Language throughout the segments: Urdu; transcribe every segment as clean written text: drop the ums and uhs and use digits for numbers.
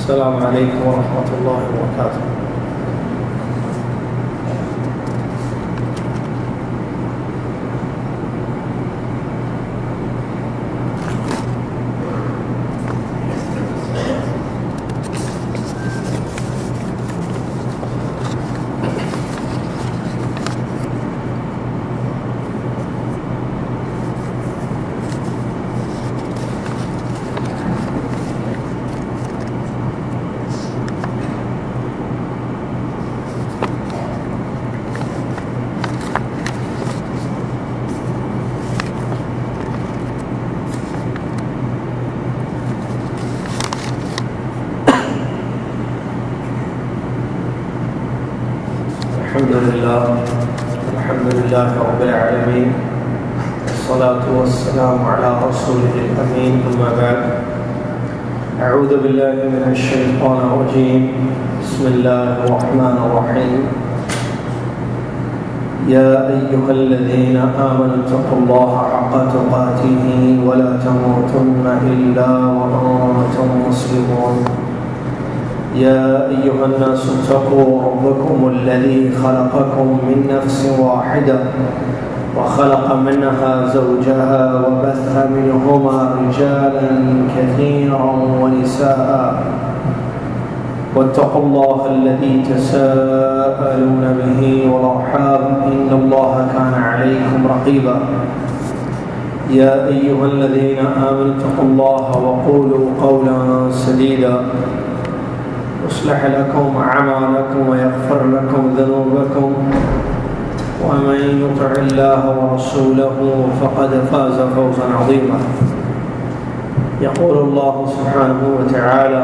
السلام علیکم ورحمۃ اللہ وبرکاتہ۔ الحمد للہ رب العالمین، والصلاة والسلام علی رسولہ الامین، اما بعد، اعوذ باللہ من الشیطان الرجیم، بسم اللہ الرحمن الرحیم، یا ایہا الذین آمنوا اتقوا اللہ حق تقاتہ ولا تموتن الا وانتم مسلمون، يا أيها الناس اتقوا ربكم الذي خلقكم من نفس واحدة وخلق منها زوجها وبث منهما رجالا كثيرا ونساء واتقوا الله الذي تساءلون به والأرحام إن الله كان عليكم رقيبا، يا أيها الذين آمنوا اتقوا الله وقولوا قولا سديدا يصلح لكم أعمالكم ويغفر لكم ذنوبكم ومن يطع الله ورسوله فقد فاز فوزا عظيما، يقول الله سبحانه وتعالى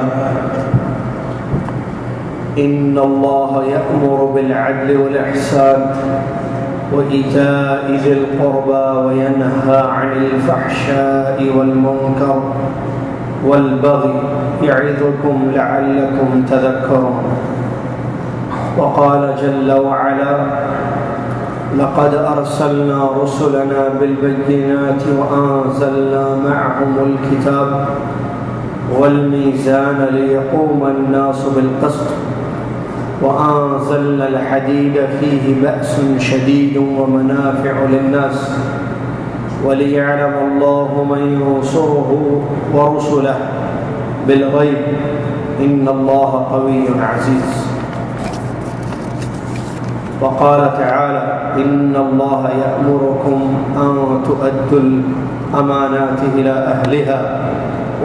إن الله يأمر بالعدل والإحسان وإيتاء ذي القربى وينهى عن الفحشاء والمنكر والبغي يعظكم لعلكم تذكرون، وقال جل وعلا لقد أرسلنا رسلنا بالبينات وأنزلنا معهم الكتاب والميزان ليقوم الناس بالقسط وأنزلنا الحديد فيه بأس شديد ومنافع للناس وليعلم الله من ينصره ورسله بالغيب إن الله قوي عزيز، وقال تعالى إن الله يأمركم أن تؤدوا الأمانات إلى أهلها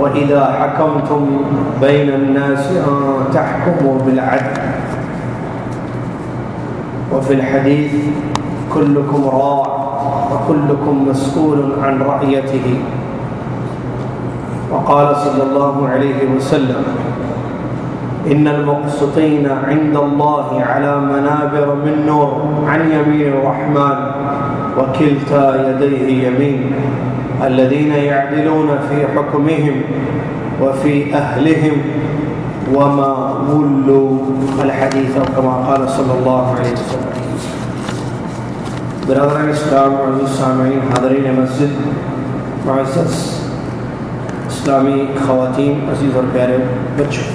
وإذا حكمتم بين الناس أن تحكموا بالعدل، وفي الحديث كلكم راع وكلكم مسؤول عن رعيته، وقال صلى الله عليه وسلم إن المقسطين عند الله على منابر من نور عن يمين الرحمن وكلتا يديه يمين الذين يعدلون في حكمهم وفي أهلهم وما ولوا الحديث كما قال صلى الله عليه وسلم۔ برادران اسلام، معزز سامعین، حاضرین مسجد، معزز اسلامی خواتین، عزیز اور پیارے بچوں،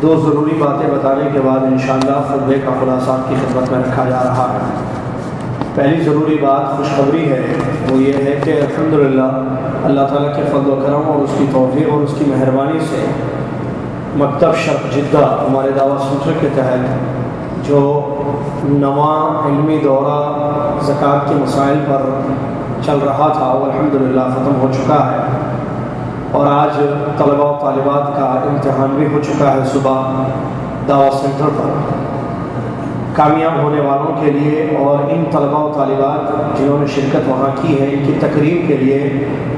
دو ضروری باتیں بتانے کے بعد انشاءاللہ خطبے کا خلاصہ آپ کی خدمت میں رکھا جا رہا ہے۔ پہلی ضروری بات خوشخبری ہے، وہ یہ ہے کہ الحمدللہ اللہ تعالیٰ کے فضل و کرم اور اس کی توفیق اور اس کی مہربانی سے مکتب شرق جدہ ہمارے دعوت سینٹر کے تحت جو نواں علمی دورہ زکوٰۃ کے مسائل پر چل رہا تھا وہ الحمدللہ ختم ہو چکا ہے، اور آج طلباء و طالبات کا امتحان بھی ہو چکا ہے صبح دعوت سینٹر پر۔ کامیاب ہونے والوں کے لیے اور ان طلباء و طالبات جنہوں نے شرکت وہاں کی ہے، ان کی تقریب کے لیے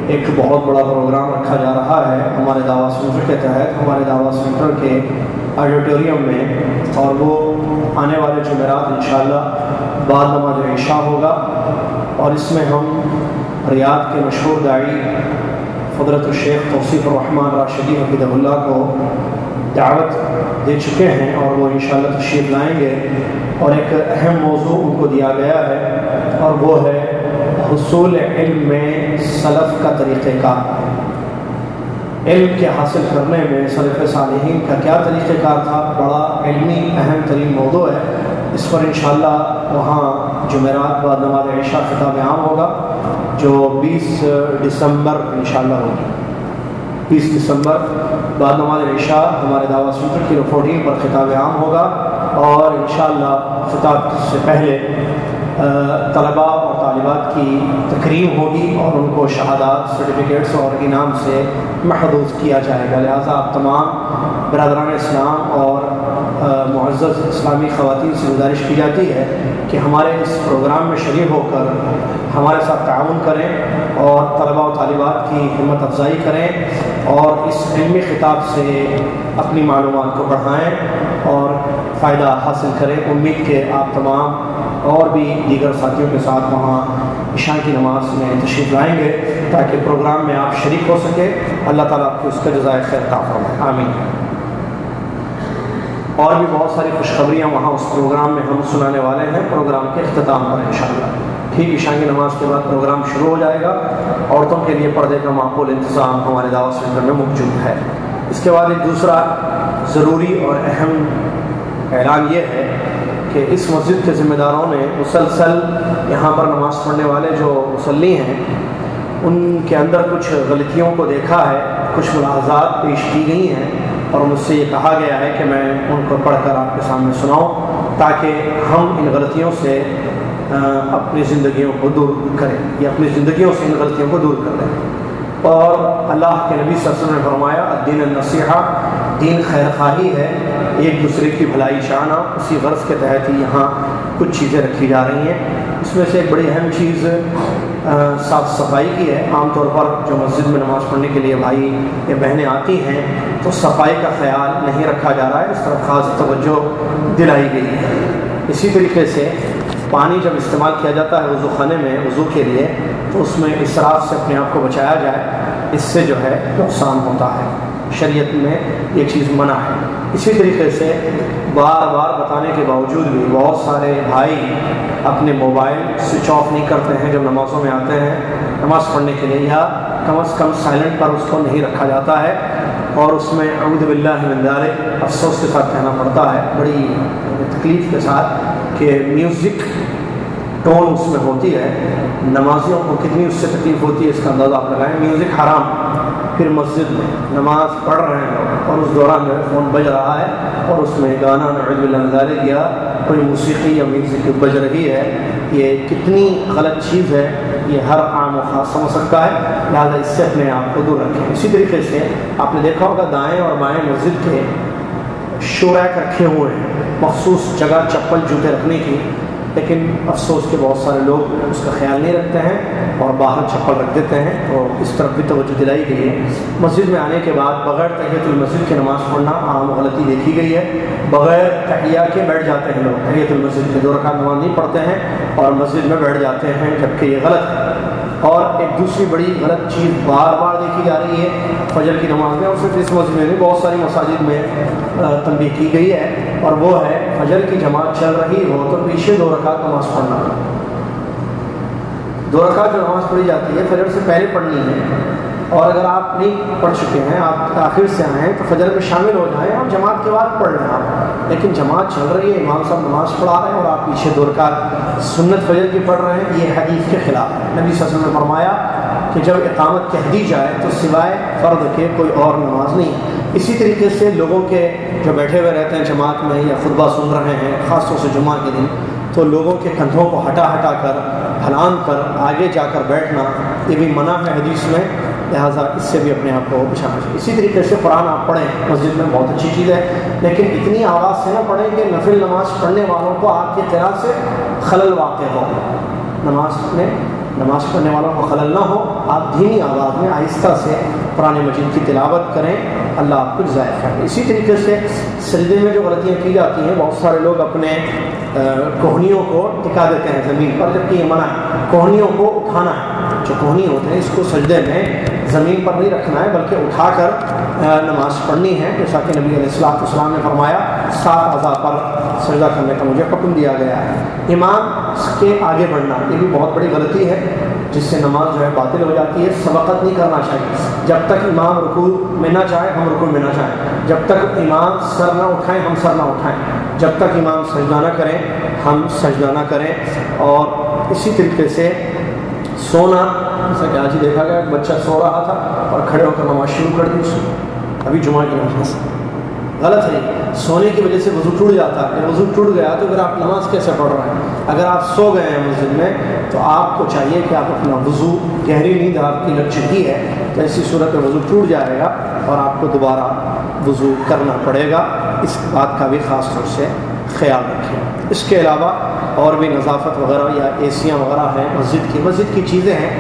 ایک بہت بڑا پروگرام رکھا جا رہا ہے ہمارے دعوت سینٹر کے تحت، ہمارے دعوت سینٹر کے آڈیٹوریم میں، اور وہ آنے والے جمعرات انشاءاللہ بعد نماز عشاء ہوگا، اور اس میں ہم ریاض کے مشہور داعی فضیلت الشیخ توصیف الرحمن راشدی حفظہ اللہ کو دعوت دے چکے ہیں، اور وہ انشاءاللہ تشریف لائیں گے، اور ایک اہم موضوع ان کو دیا گیا ہے، اور وہ ہے حصول علم میں سلف کا طریقہ کار۔ علم کے حاصل کرنے میں سلف صالحین کا کیا طریقہ کار تھا، بڑا علمی اہم ترین موضوع ہے۔ اس پر انشاءاللہ وہاں جمعرات بعد نماز عشاء خطاب عام ہوگا، جو 20 دسمبر انشاءاللہ ہوگی۔ 20 دسمبر بعد نماز عشاء ہمارے دعویٰ سنٹر کی 14 پر خطاب عام ہوگا، اور انشاءاللہ خطاب سے پہلے طلباء اور طالبات کی تکریم ہوگی اور ان کو شہادات، سرٹیفکیٹس اور انعام سے محظوظ کیا جائے گا۔ لہٰذا آپ تمام برادران اسلام اور معزز اسلامی خواتین سے گزارش کی جاتی ہے کہ ہمارے اس پروگرام میں شریک ہو کر ہمارے ساتھ تعاون کریں اور طلباء و طالبات کی ہمت افزائی کریں اور اس علمی خطاب سے اپنی معلومات کو بڑھائیں اور فائدہ حاصل کریں۔ امید کہ آپ تمام اور بھی دیگر ساتھیوں کے ساتھ وہاں عشاء کی نماز میں تشریف لائیں گے تاکہ پروگرام میں آپ شریک ہو سکے۔ اللہ تعالیٰ آپ کو اس کا جزائے خیر عطا فرمائے، آمین۔ اور بھی بہت ساری خوشخبریاں وہاں اس پروگرام میں ہم سنانے والے ہیں، پروگرام کے اختتام پر انشاءاللہ۔ ٹھیک عشاء کی نماز کے بعد پروگرام شروع ہو جائے گا۔ عورتوں کے لیے پردے کا معقول انتظام ہمارے دعوت سینٹر میں موجود ہے۔ اس کے بعد ایک دوسرا ضروری اور اہم اعلان یہ ہے کہ اس مسجد کے ذمہ داروں نے مسلسل یہاں پر نماز پڑھنے والے جو مصلی ہیں ان کے اندر کچھ غلطیوں کو دیکھا ہے، کچھ ملاحظات پیش کی گئی ہیں، اور مجھ سے یہ کہا گیا ہے کہ میں ان کو پڑھ کر آپ کے سامنے سناؤں تاکہ ہم ان غلطیوں سے اپنی زندگیوں کو دور کریں یا اپنی زندگیوں سے ان غلطیوں کو دور کر دیں۔ اور اللہ کے نبی صلی اللہ علیہ وسلم نے فرمایا الدین النصیحہ، دین خیر خواہی ہے، ایک دوسرے کی بھلائی چاہنا۔ اسی غرض کے تحت ہی یہاں کچھ چیزیں رکھی جا رہی ہیں۔ اس میں سے ایک بڑی اہم چیز صاف صفائی کی ہے۔ عام طور پر جو مسجد میں نماز پڑھنے کے لیے بھائی یا بہنیں آتی ہیں تو صفائی کا خیال نہیں رکھا جا رہا ہے، اس طرف خاص توجہ دلائی گئی ہے۔ اسی طریقے سے پانی جب استعمال کیا جاتا ہے وضو خانے میں وضو کے لیے تو اس میں اسراف سے اپنے آپ کو بچایا جائے، اس سے جو ہے نقصان ہوتا ہے، شریعت میں یہ چیز منع ہے۔ اسی طریقے سے بار بار بتانے کے باوجود بھی بہت سارے بھائی اپنے موبائل سوئچ آف نہیں کرتے ہیں جب نمازوں میں آتے ہیں نماز پڑھنے کے لیے، یا کم از کم سائلنٹ پر اس کو نہیں رکھا جاتا ہے، اور اس میں اعوذ باللہ من ذالک افسوس کے ساتھ کہنا پڑتا ہے، بڑی تکلیف کے ساتھ، کہ میوزک ٹون اس میں ہوتی ہے۔ نمازیوں کو کتنی اس سے تکلیف ہوتی ہے اس کا اندازہ آپ لگائیں۔ میوزک حرام، پھر مسجد میں نماز پڑھ رہے ہیں اور اس دوران جو ہے فون بج رہا ہے اور اس میں گانا نعوذ باللہ من ذالک یا کوئی موسیقی یا میوزک بج رہی ہے، یہ کتنی غلط چیز ہے، یہ ہر عام و خاص سمجھ سکتا ہے، لہٰذا اس سے اپنے آپ کو دور رکھیں۔ اسی طریقے سے آپ نے دیکھا ہوگا دائیں اور بائیں مسجد کے شو ریک رکھے ہوئے ہیں، مخصوص جگہ چپل جوتے رکھنے کی، لیکن افسوس کہ بہت سارے لوگ اس کا خیال نہیں رکھتے ہیں اور باہر چپل رکھ دیتے ہیں، تو اس طرف بھی توجہ دلائی گئی ہے۔ مسجد میں آنے کے بعد بغیر تحیۃ المسجد کے نماز پڑھنا عام غلطی دیکھی گئی ہے۔ بغیر تحیہ کے بیٹھ جاتے ہیں لوگ، تحیۃ المسجد کے 2 رکعت نماز نہیں پڑھتے ہیں اور مسجد میں بیٹھ جاتے ہیں، جبکہ یہ غلط ہے۔ اور ایک دوسری بڑی غلط چیز بار بار دیکھی جا رہی ہے فجر کی نماز میں، اور صرف اس مسجد میں نہیں بہت ساری مساجد میں تنبیہ کی گئی ہے، اور وہ ہے فجر کی جماعت چل رہی ہو تو پیچھے 2 رکعت نماز پڑھنا۔ 2 رکعت جو نماز پڑھی جاتی ہے فجر سے پہلے پڑھنی ہے، اور اگر آپ نہیں پڑھ چکے ہیں، آپ آخر سے آئے ہیں تو فجر میں شامل ہو جائیں اور جماعت کے بعد پڑھ لیں آپ۔ لیکن جماعت چل رہی ہے، امام صاحب نماز پڑھا رہے ہیں اور آپ پیچھے 2 رکعت سنت فجر کی پڑھ رہے ہیں، یہ حدیث کے خلاف ہے۔ نبی صلی اللہ علیہ وسلم نے فرمایا کہ جب اقامت کہہ دی جائے تو سوائے فرض کے کوئی اور نماز نہیں۔ اسی طریقے سے لوگوں کے جو بیٹھے ہوئے رہتے ہیں جماعت میں یا خطبہ سن رہے ہیں، خاص طور سے جمعہ کے دن، تو لوگوں کے کندھوں کو ہٹا کر پھلان کر آگے جا کر بیٹھنا یہ بھی منع ہے حدیث میں، لہٰذا اس سے بھی اپنے آپ کو بچانا چاہیے۔ اسی طریقے سے قرآن آپ پڑھیں مسجد میں، بہت اچھی چیز ہے، لیکن اتنی آواز سے نہ پڑھیں کہ نفل نماز پڑھنے والوں کو آپ کی قرأت سے خلل واقع ہو، نماز پڑھنے والوں کو خلل نہ ہو۔ آپ دھیمی آواز میں آہستہ سے قرآن مجید کی تلاوت کریں، اللہ آپ کو جزائے خیر۔ اسی طریقے سے سجدے میں جو غلطیاں کی جاتی ہیں، بہت سارے لوگ اپنے کوہنیوں کو ٹکا دیتے ہیں زمین پر، جبکہ یہ منع ہے۔ کوہنیوں کو اٹھانا ہے، جو کوہنی ہوتے ہیں اس کو سجدے میں زمین پر نہیں رکھنا ہے بلکہ اٹھا کر نماز پڑھنی ہے، جیسا کہ نبی علیہ السلام نے فرمایا 7 اعضاء پر سجدہ کرنے کا مجھے حکم دیا گیا ہے۔ امام کے آگے بڑھنا یہ بھی بہت بڑی غلطی ہے، جس سے نماز جو ہے باطل ہو جاتی ہے۔ سبقت نہیں کرنا چاہیے، جب تک امام رکوع میں نہ جائے ہم رکوع میں نہ جائیں، جب تک امام سر نہ اٹھائیں ہم سر نہ اٹھائیں، جب تک امام سجدہ نہ کریں ہم سجدہ نہ کریں۔ اور اسی طریقے سے سونا، جیسا کہ آج ہی دیکھا گیا کہ بچہ سو رہا تھا اور کھڑے ہو کر نماز شروع کر دی، ابھی جمعہ کی نماز، غلط ہے۔ سونے کی وجہ سے وضو ٹوٹ جاتا ہے، وضو ٹوٹ گیا تو پھر آپ نماز کیسے پڑھ رہے ہیں؟ اگر آپ سو گئے ہیں مسجد میں تو آپ کو چاہیے کہ آپ اپنا وضو، گہری نیند آپ کی لگ چکی ہے تو ایسی صورت میں وضو ٹوٹ جائے گا اور آپ کو دوبارہ وضو کرنا پڑے گا۔ اس بات کا بھی خاص طور سے خیال رکھیں۔ اس کے علاوہ اور بھی نظافت وغیرہ یا ایسیاں وغیرہ ہیں مسجد کی چیزیں ہیں،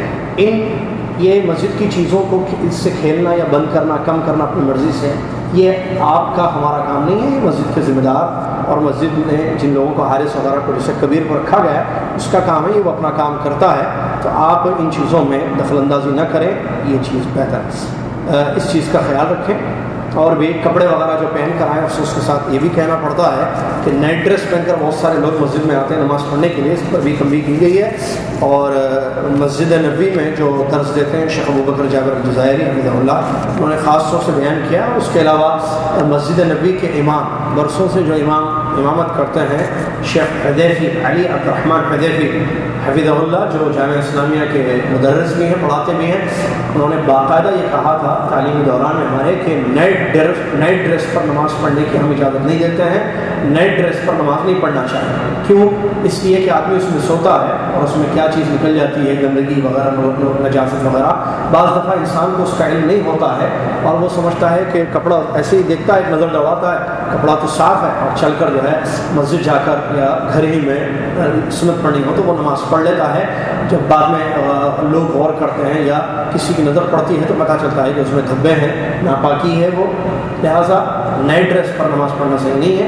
یہ مسجد کی چیزوں کو اس سے کھیلنا یا بند کرنا، کم کرنا اپنی مرضی سے، یہ آپ کا ہمارا کام نہیں ہے۔ یہ مسجد کے ذمہ دار اور مسجد میں جن لوگوں کو حارس وغیرہ کو جیسے کبیر پر رکھا گیا ہے اس کا کام ہے، یہ وہ اپنا کام کرتا ہے، تو آپ ان چیزوں میں دخل اندازی نہ کریں، یہ چیز بہتر ہے۔ اس چیز کا خیال رکھیں۔ اور بھی کپڑے وغیرہ جو پہن کر آئیں، افسوس کے ساتھ یہ بھی کہنا پڑتا ہے کہ نائٹ ڈریس پہن کر بہت سارے لوگ مسجد میں آتے ہیں نماز پڑھنے کے لیے، اس پر بھی تنبیہ کی گئی ہے۔ اور مسجد نبوی میں جو درس دیتے ہیں شیخ ابوبکر جابر الجزائری حفظہ اللہ، انہوں نے خاص طور سے بیان کیا۔ اس کے علاوہ مسجد نبوی کے امام، برسوں سے جو امامت کرتے ہیں شیخ حذیفی، علی عبد الرحمن حذیفی حفظہ اللہ، جو جامعہ اسلامیہ کے مدرس بھی ہیں، پڑھاتے بھی ہیں، انہوں نے باقاعدہ یہ کہا تھا تعلیمی دوران میں ہمارے کہ نائٹ ڈریس پر نماز پڑھنے کی ہم اجازت نہیں دیتے ہیں، نائٹ ڈریس پر نماز نہیں پڑھنا چاہیے۔ کیوں؟ اس لیے کہ آدمی اس میں سوتا ہے اور اس میں کیا چیز نکل جاتی ہے، گندگی وغیرہ، نجاست وغیرہ، بعض دفعہ انسان کو اس کا علم نہیں ہوتا ہے اور وہ سمجھتا ہے کہ کپڑا ایسے ہی دیکھتا ہے، ایک نظر دوڑاتا ہے، کپڑا تو صاف ہے، اور چل کر جو ہے مسجد جا کر یا گھر ہی میں سنت پڑھنی ہو تو وہ نماز پڑھ لیتا ہے۔ جب بعد میں لوگ غور کرتے ہیں یا کسی کی نظر پڑتی ہے تو پتہ چلتا ہے کہ اس میں دھبے ہیں، ناپاکی ہے وہ، لہٰذا نائٹ ڈریس پر نماز پڑھنا صحیح نہیں ہے،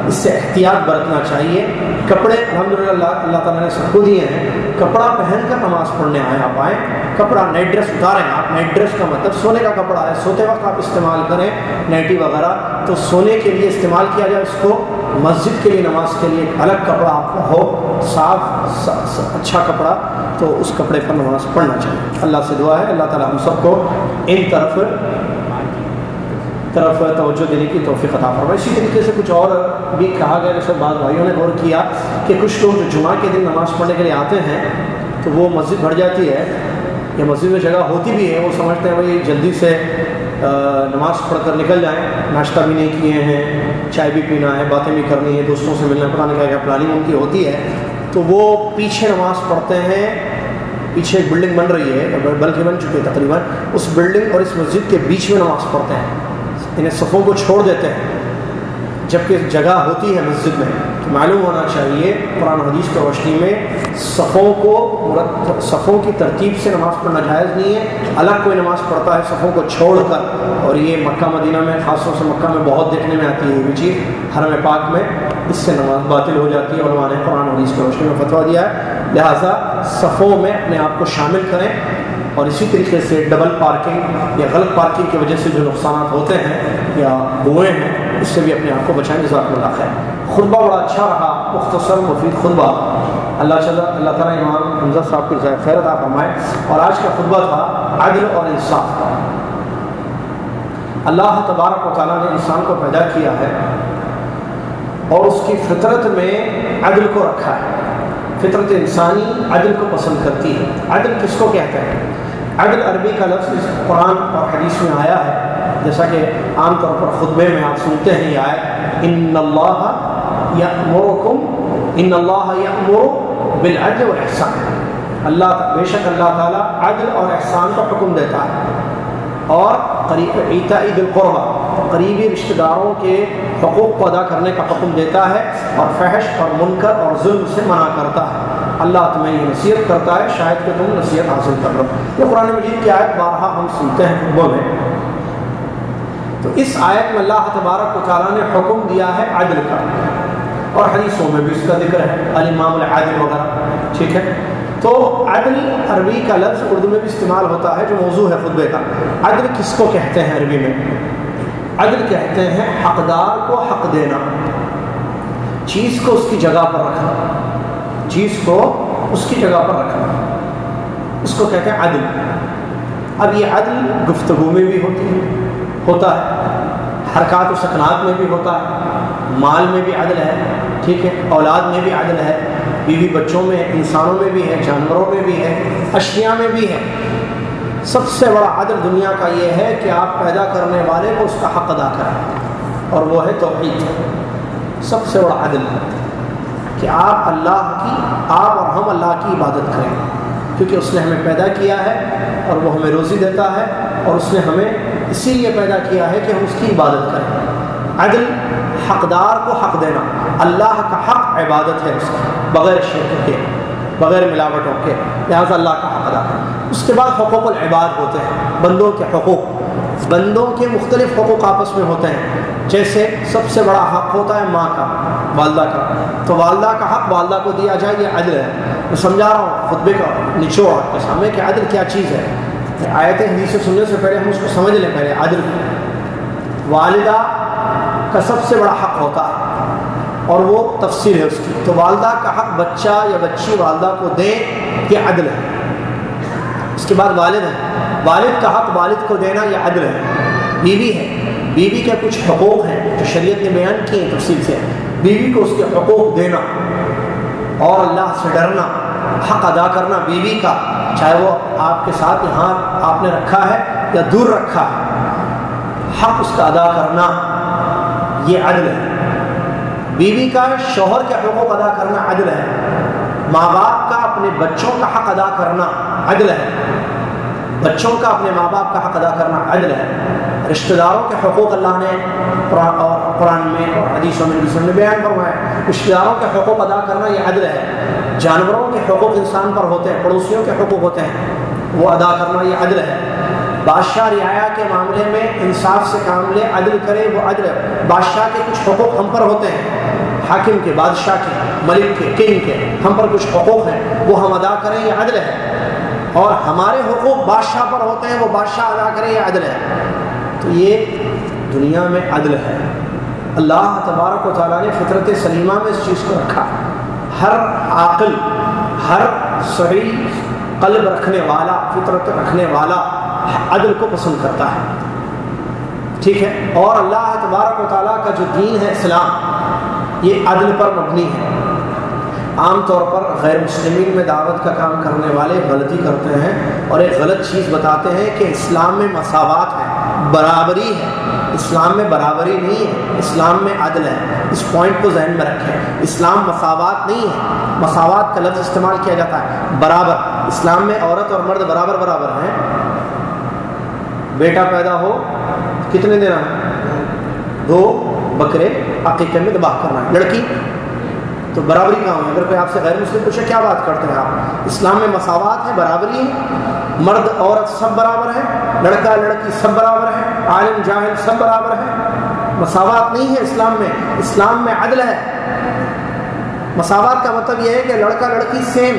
اس سے احتیاط برتنا چاہیے۔ کپڑے الحمدللہ اللہ تعالیٰ نے سب کو دیے ہیں، کپڑا پہن کر نماز پڑھنے آپ آئیں، کپڑا نائٹ ڈریس اتاریں آپ، نائٹ ڈریس کا مطلب سونے کا کپڑا ہے، سوتے وقت آپ استعمال کریں نائٹی وغیرہ، تو سونے کے لیے استعمال کیا جائے اس کو، مسجد کے لیے نماز کے لیے ایک الگ کپڑا آپ کا ہو، صاف اچھا کپڑا، تو اس کپڑے پر نماز پڑھنا چاہیے۔ اللہ سے دعا ہے اللہ تعالیٰ ہم سب کو ان طرف توجہ دینے کی توفیق عطا فرمائے۔ اسی طریقے سے کچھ اور بھی کہا گیا، جیسے بعض بھائیوں نے غور کیا کہ کچھ لوگ جو جمعہ کے دن نماز پڑھنے کے لیے آتے ہیں تو وہ مسجد بھر جاتی ہے یا مسجد میں جگہ ہوتی بھی ہے، وہ سمجھتے ہیں بھائی جلدی سے نماز پڑھ کر نکل جائیں، ناشتہ بھی نہیں کیے ہیں، چائے بھی پینا ہے، باتیں بھی کرنی ہے، دوستوں سے ملنا، پڑھانے کا کیا پلاننگ ان کی ہوتی ہے، تو وہ پیچھے نماز پڑھتے ہیں۔ پیچھے ایک بلڈنگ بن رہی ہے، بلکہ بن چکی ہے تقریباً، اس بلڈنگ اور اس مسجد کے بیچ میں نماز پڑھتے ہیں، انہیں صفوں کو چھوڑ دیتے ہیں جبکہ جگہ ہوتی ہے مسجد میں۔ تو معلوم ہونا چاہیے قرآن و حدیث کی روشنی میں صفوں کی ترتیب سے نماز پڑھنا جائز نہیں ہے، الگ کوئی نماز پڑھتا ہے صفوں کو چھوڑ کر، اور یہ مکہ مدینہ میں، خاص طور سے مکہ میں بہت دیکھنے میں آتی ہے یہ چیز، حرم پاک میں، اس سے نماز باطل ہو جاتی ہے۔ علماء نے قرآن و حدیث کی روشنی میں فتویٰ دیا ہے، لہٰذا صفوں میں اپنے آپ کو شامل کریں۔ اور اسی طریقے سے ڈبل پارکنگ یا غلط پارکنگ کی وجہ سے جو نقصانات ہوتے ہیں یا ہوئے ہیں، اس سے بھی اپنے آپ کو بچائیں۔ جزاکم اللہ خیر۔ خطبہ بڑا اچھا رہا، مختصر مفید خطبہ، اللہ تعالیٰ امام حمزہ صاحب کی جزائے خیر عطا فرمائے۔ اور آج کا خطبہ تھا عدل اور انصاف کا۔ اللہ تبارک و تعالیٰ نے انسان کو پیدا کیا ہے اور اس کی فطرت میں عدل کو رکھا ہے، فطرت انسانی عدل کو پسند کرتی ہے۔ عدل کس کو کہتے ہیں؟ عدل عربی کا لفظ قرآن اور حدیث میں آیا ہے، جیسا کہ عام طور پر خطبے میں آپ سنتے ہیں یہ آیت، ان اللہ یأمر بالعدل والاحسان، بے شک اللہ تعالیٰ عدل اور احسان کا حکم دیتا ہے، اور ایتاء ذی القربى، قریبی رشتہ داروں کے حقوق کو ادا کرنے کا حکم دیتا ہے، اور فحش اور منکر اور ظلم سے منع کرتا ہے۔ اللہ تمہیں یہ نصیحت کرتا ہے شاید کہ تم نصیحت حاصل کر لو۔ یہ قرآن مجید کی آیت بارہا ہم سنتے ہیں خطبوں میں۔ تو اس آیت میں اللہ تبارک و تعالیٰ نے حکم دیا ہے عدل کا، اور حدیثوں میں بھی اس کا ذکر ہے، الامام العادل وغیرہ، ٹھیک ہے۔ تو عدل عربی کا لفظ اردو میں بھی استعمال ہوتا ہے جو موضوع ہے خطبے کا۔ عدل کس کو کہتے ہیں عربی میں؟ عدل کہتے ہیں حقدار کو حق دینا، چیز کو اس کی جگہ پر رکھنا، چیز کو اس کی جگہ پر رکھنا۔ اس کو کہتے ہیں عدل۔ اب یہ عدل گفتگو میں بھی ہوتا ہے، حرکات و سکنات میں بھی ہوتا ہے، مال میں بھی عدل ہے، ٹھیک ہے، اولاد میں بھی عدل ہے، بیوی بچوں میں، انسانوں میں بھی ہے، جانوروں میں بھی ہے، اشیاء میں بھی ہے۔ سب سے بڑا عدل دنیا کا یہ ہے کہ آپ پیدا کرنے والے کو اس کا حق ادا کریں، اور وہ ہے توحید۔ سب سے بڑا عدل ہے کہ آپ اور ہم اللہ کی عبادت کریں، کیونکہ اس نے ہمیں پیدا کیا ہے اور وہ ہمیں روزی دیتا ہے، اور اس نے ہمیں اسی لیے پیدا کیا ہے کہ ہم اس کی عبادت کریں۔ عدل، حقدار کو حق دینا۔ اللہ کا حق عبادت ہے اس کی، بغیر شرک کے، بغیر ملاوٹوں کے، لہٰذا اللہ کا حق ادا کریں۔ اس کے بعد حقوق العباد ہوتے ہیں، بندوں کے حقوق۔ بندوں کے مختلف حقوق آپس میں ہوتے ہیں، جیسے سب سے بڑا حق ہوتا ہے ماں کا، والدہ کا، تو والدہ کا حق والدہ کو دیا جائے، یہ عدل ہے۔ میں سمجھا رہا ہوں خطبے کا نچوڑ آپ کے سامنے کہ عدل کیا چیز ہے۔ آیتیں حدیثیں سننے سے پہلے ہم اس کو سمجھ لیں۔ پہلے عدل، والدہ کا سب سے بڑا حق ہوتا ہے اور وہ تفصیل ہے اس کی۔ تو والدہ کا حق بچہ یا بچی والدہ کو دے، یہ عدل ہے۔ اس کے بعد والد ہے، والد کا حق والد کو دینا، یہ عدل ہے۔ بیوی ہے، بیوی کے کچھ حقوق ہیں جو شریعت نے بیان کیے ہیں تفصیل سے، بیوی کو اس کے حقوق دینا اور اللہ سے ڈرنا، حق ادا کرنا بیوی کا، چاہے وہ آپ کے ساتھ یہاں آپ نے رکھا ہے یا دور رکھا ہے، حق اس کا ادا کرنا، یہ عدل ہے۔ بیوی کا شوہر کے حقوق ادا کرنا عدل ہے۔ ماں باپ کا اپنے بچوں کا حق ادا کرنا عدل ہے۔ بچوں کا اپنے ماں باپ کا حق ادا کرنا عدل ہے۔ رشتہ داروں کے حقوق اللہ نے قرآن میں اور حدیثوں میں بیان فرمایا، رشتہ داروں کے حقوق ادا کرنا یہ عدل ہے۔ جانوروں کے حقوق انسان پر ہوتے ہیں، پڑوسیوں کے حقوق ہوتے ہیں، وہ ادا کرنا یہ عدل ہے۔ بادشاہ رعایا کے معاملے میں انصاف سے کام لے، عدل کرے، وہ عدل ہے۔ بادشاہ کے کچھ حقوق ہم پر ہوتے ہیں، حاکم کے، بادشاہ کے، ملک کے، کنگ کے، ہم پر کچھ حقوق ہیں، وہ ہم ادا کریں، یہ عدل ہے۔ اور ہمارے حقوق بادشاہ پر ہوتے ہیں، وہ بادشاہ ادا کرے، یہ عدل ہے۔ تو یہ دنیا میں عدل ہے۔ اللہ تبارک و تعالیٰ نے فطرت سلیمہ میں اس چیز کو رکھا۔ ہر عاقل، ہر صحیح قلب رکھنے والا، فطرت رکھنے والا عدل کو پسند کرتا ہے، ٹھیک ہے۔ اور اللہ تبارک و تعالیٰ کا جو دین ہے اسلام، یہ عدل پر مبنی ہے۔ عام طور پر غیر مسلمین میں دعوت کا کام کرنے والے غلطی کرتے ہیں اور ایک غلط چیز بتاتے ہیں کہ اسلام میں مساوات ہے، برابری ہے۔ اسلام میں برابری نہیں ہے، اسلام میں عدل ہے۔ اس پوائنٹ کو ذہن میں رکھیں۔ اسلام مساوات نہیں ہے، مساوات کا لفظ استعمال کیا جاتا ہے، برابر۔ اسلام میں عورت اور مرد برابر برابر ہیں۔ بیٹا پیدا ہو کتنے دینا ہے؟ 2 بکرے عقیقے میں ذبح کرنا ہے۔ لڑکی تو برابری کا ہوں۔ اگر کوئی آپ سے غیر مسلم پوچھے کیا بات کرتے ہیں آپ، اسلام میں مساوات ہے، برابری ہے، مرد عورت سب برابر ہیں، لڑکا لڑکی سب برابر ہیں، عالم جاہل سب برابر ہیں۔ مساوات نہیں ہے اسلام میں، اسلام میں عدل ہے۔ مساوات کا مطلب یہ ہے کہ لڑکا لڑکی سیم،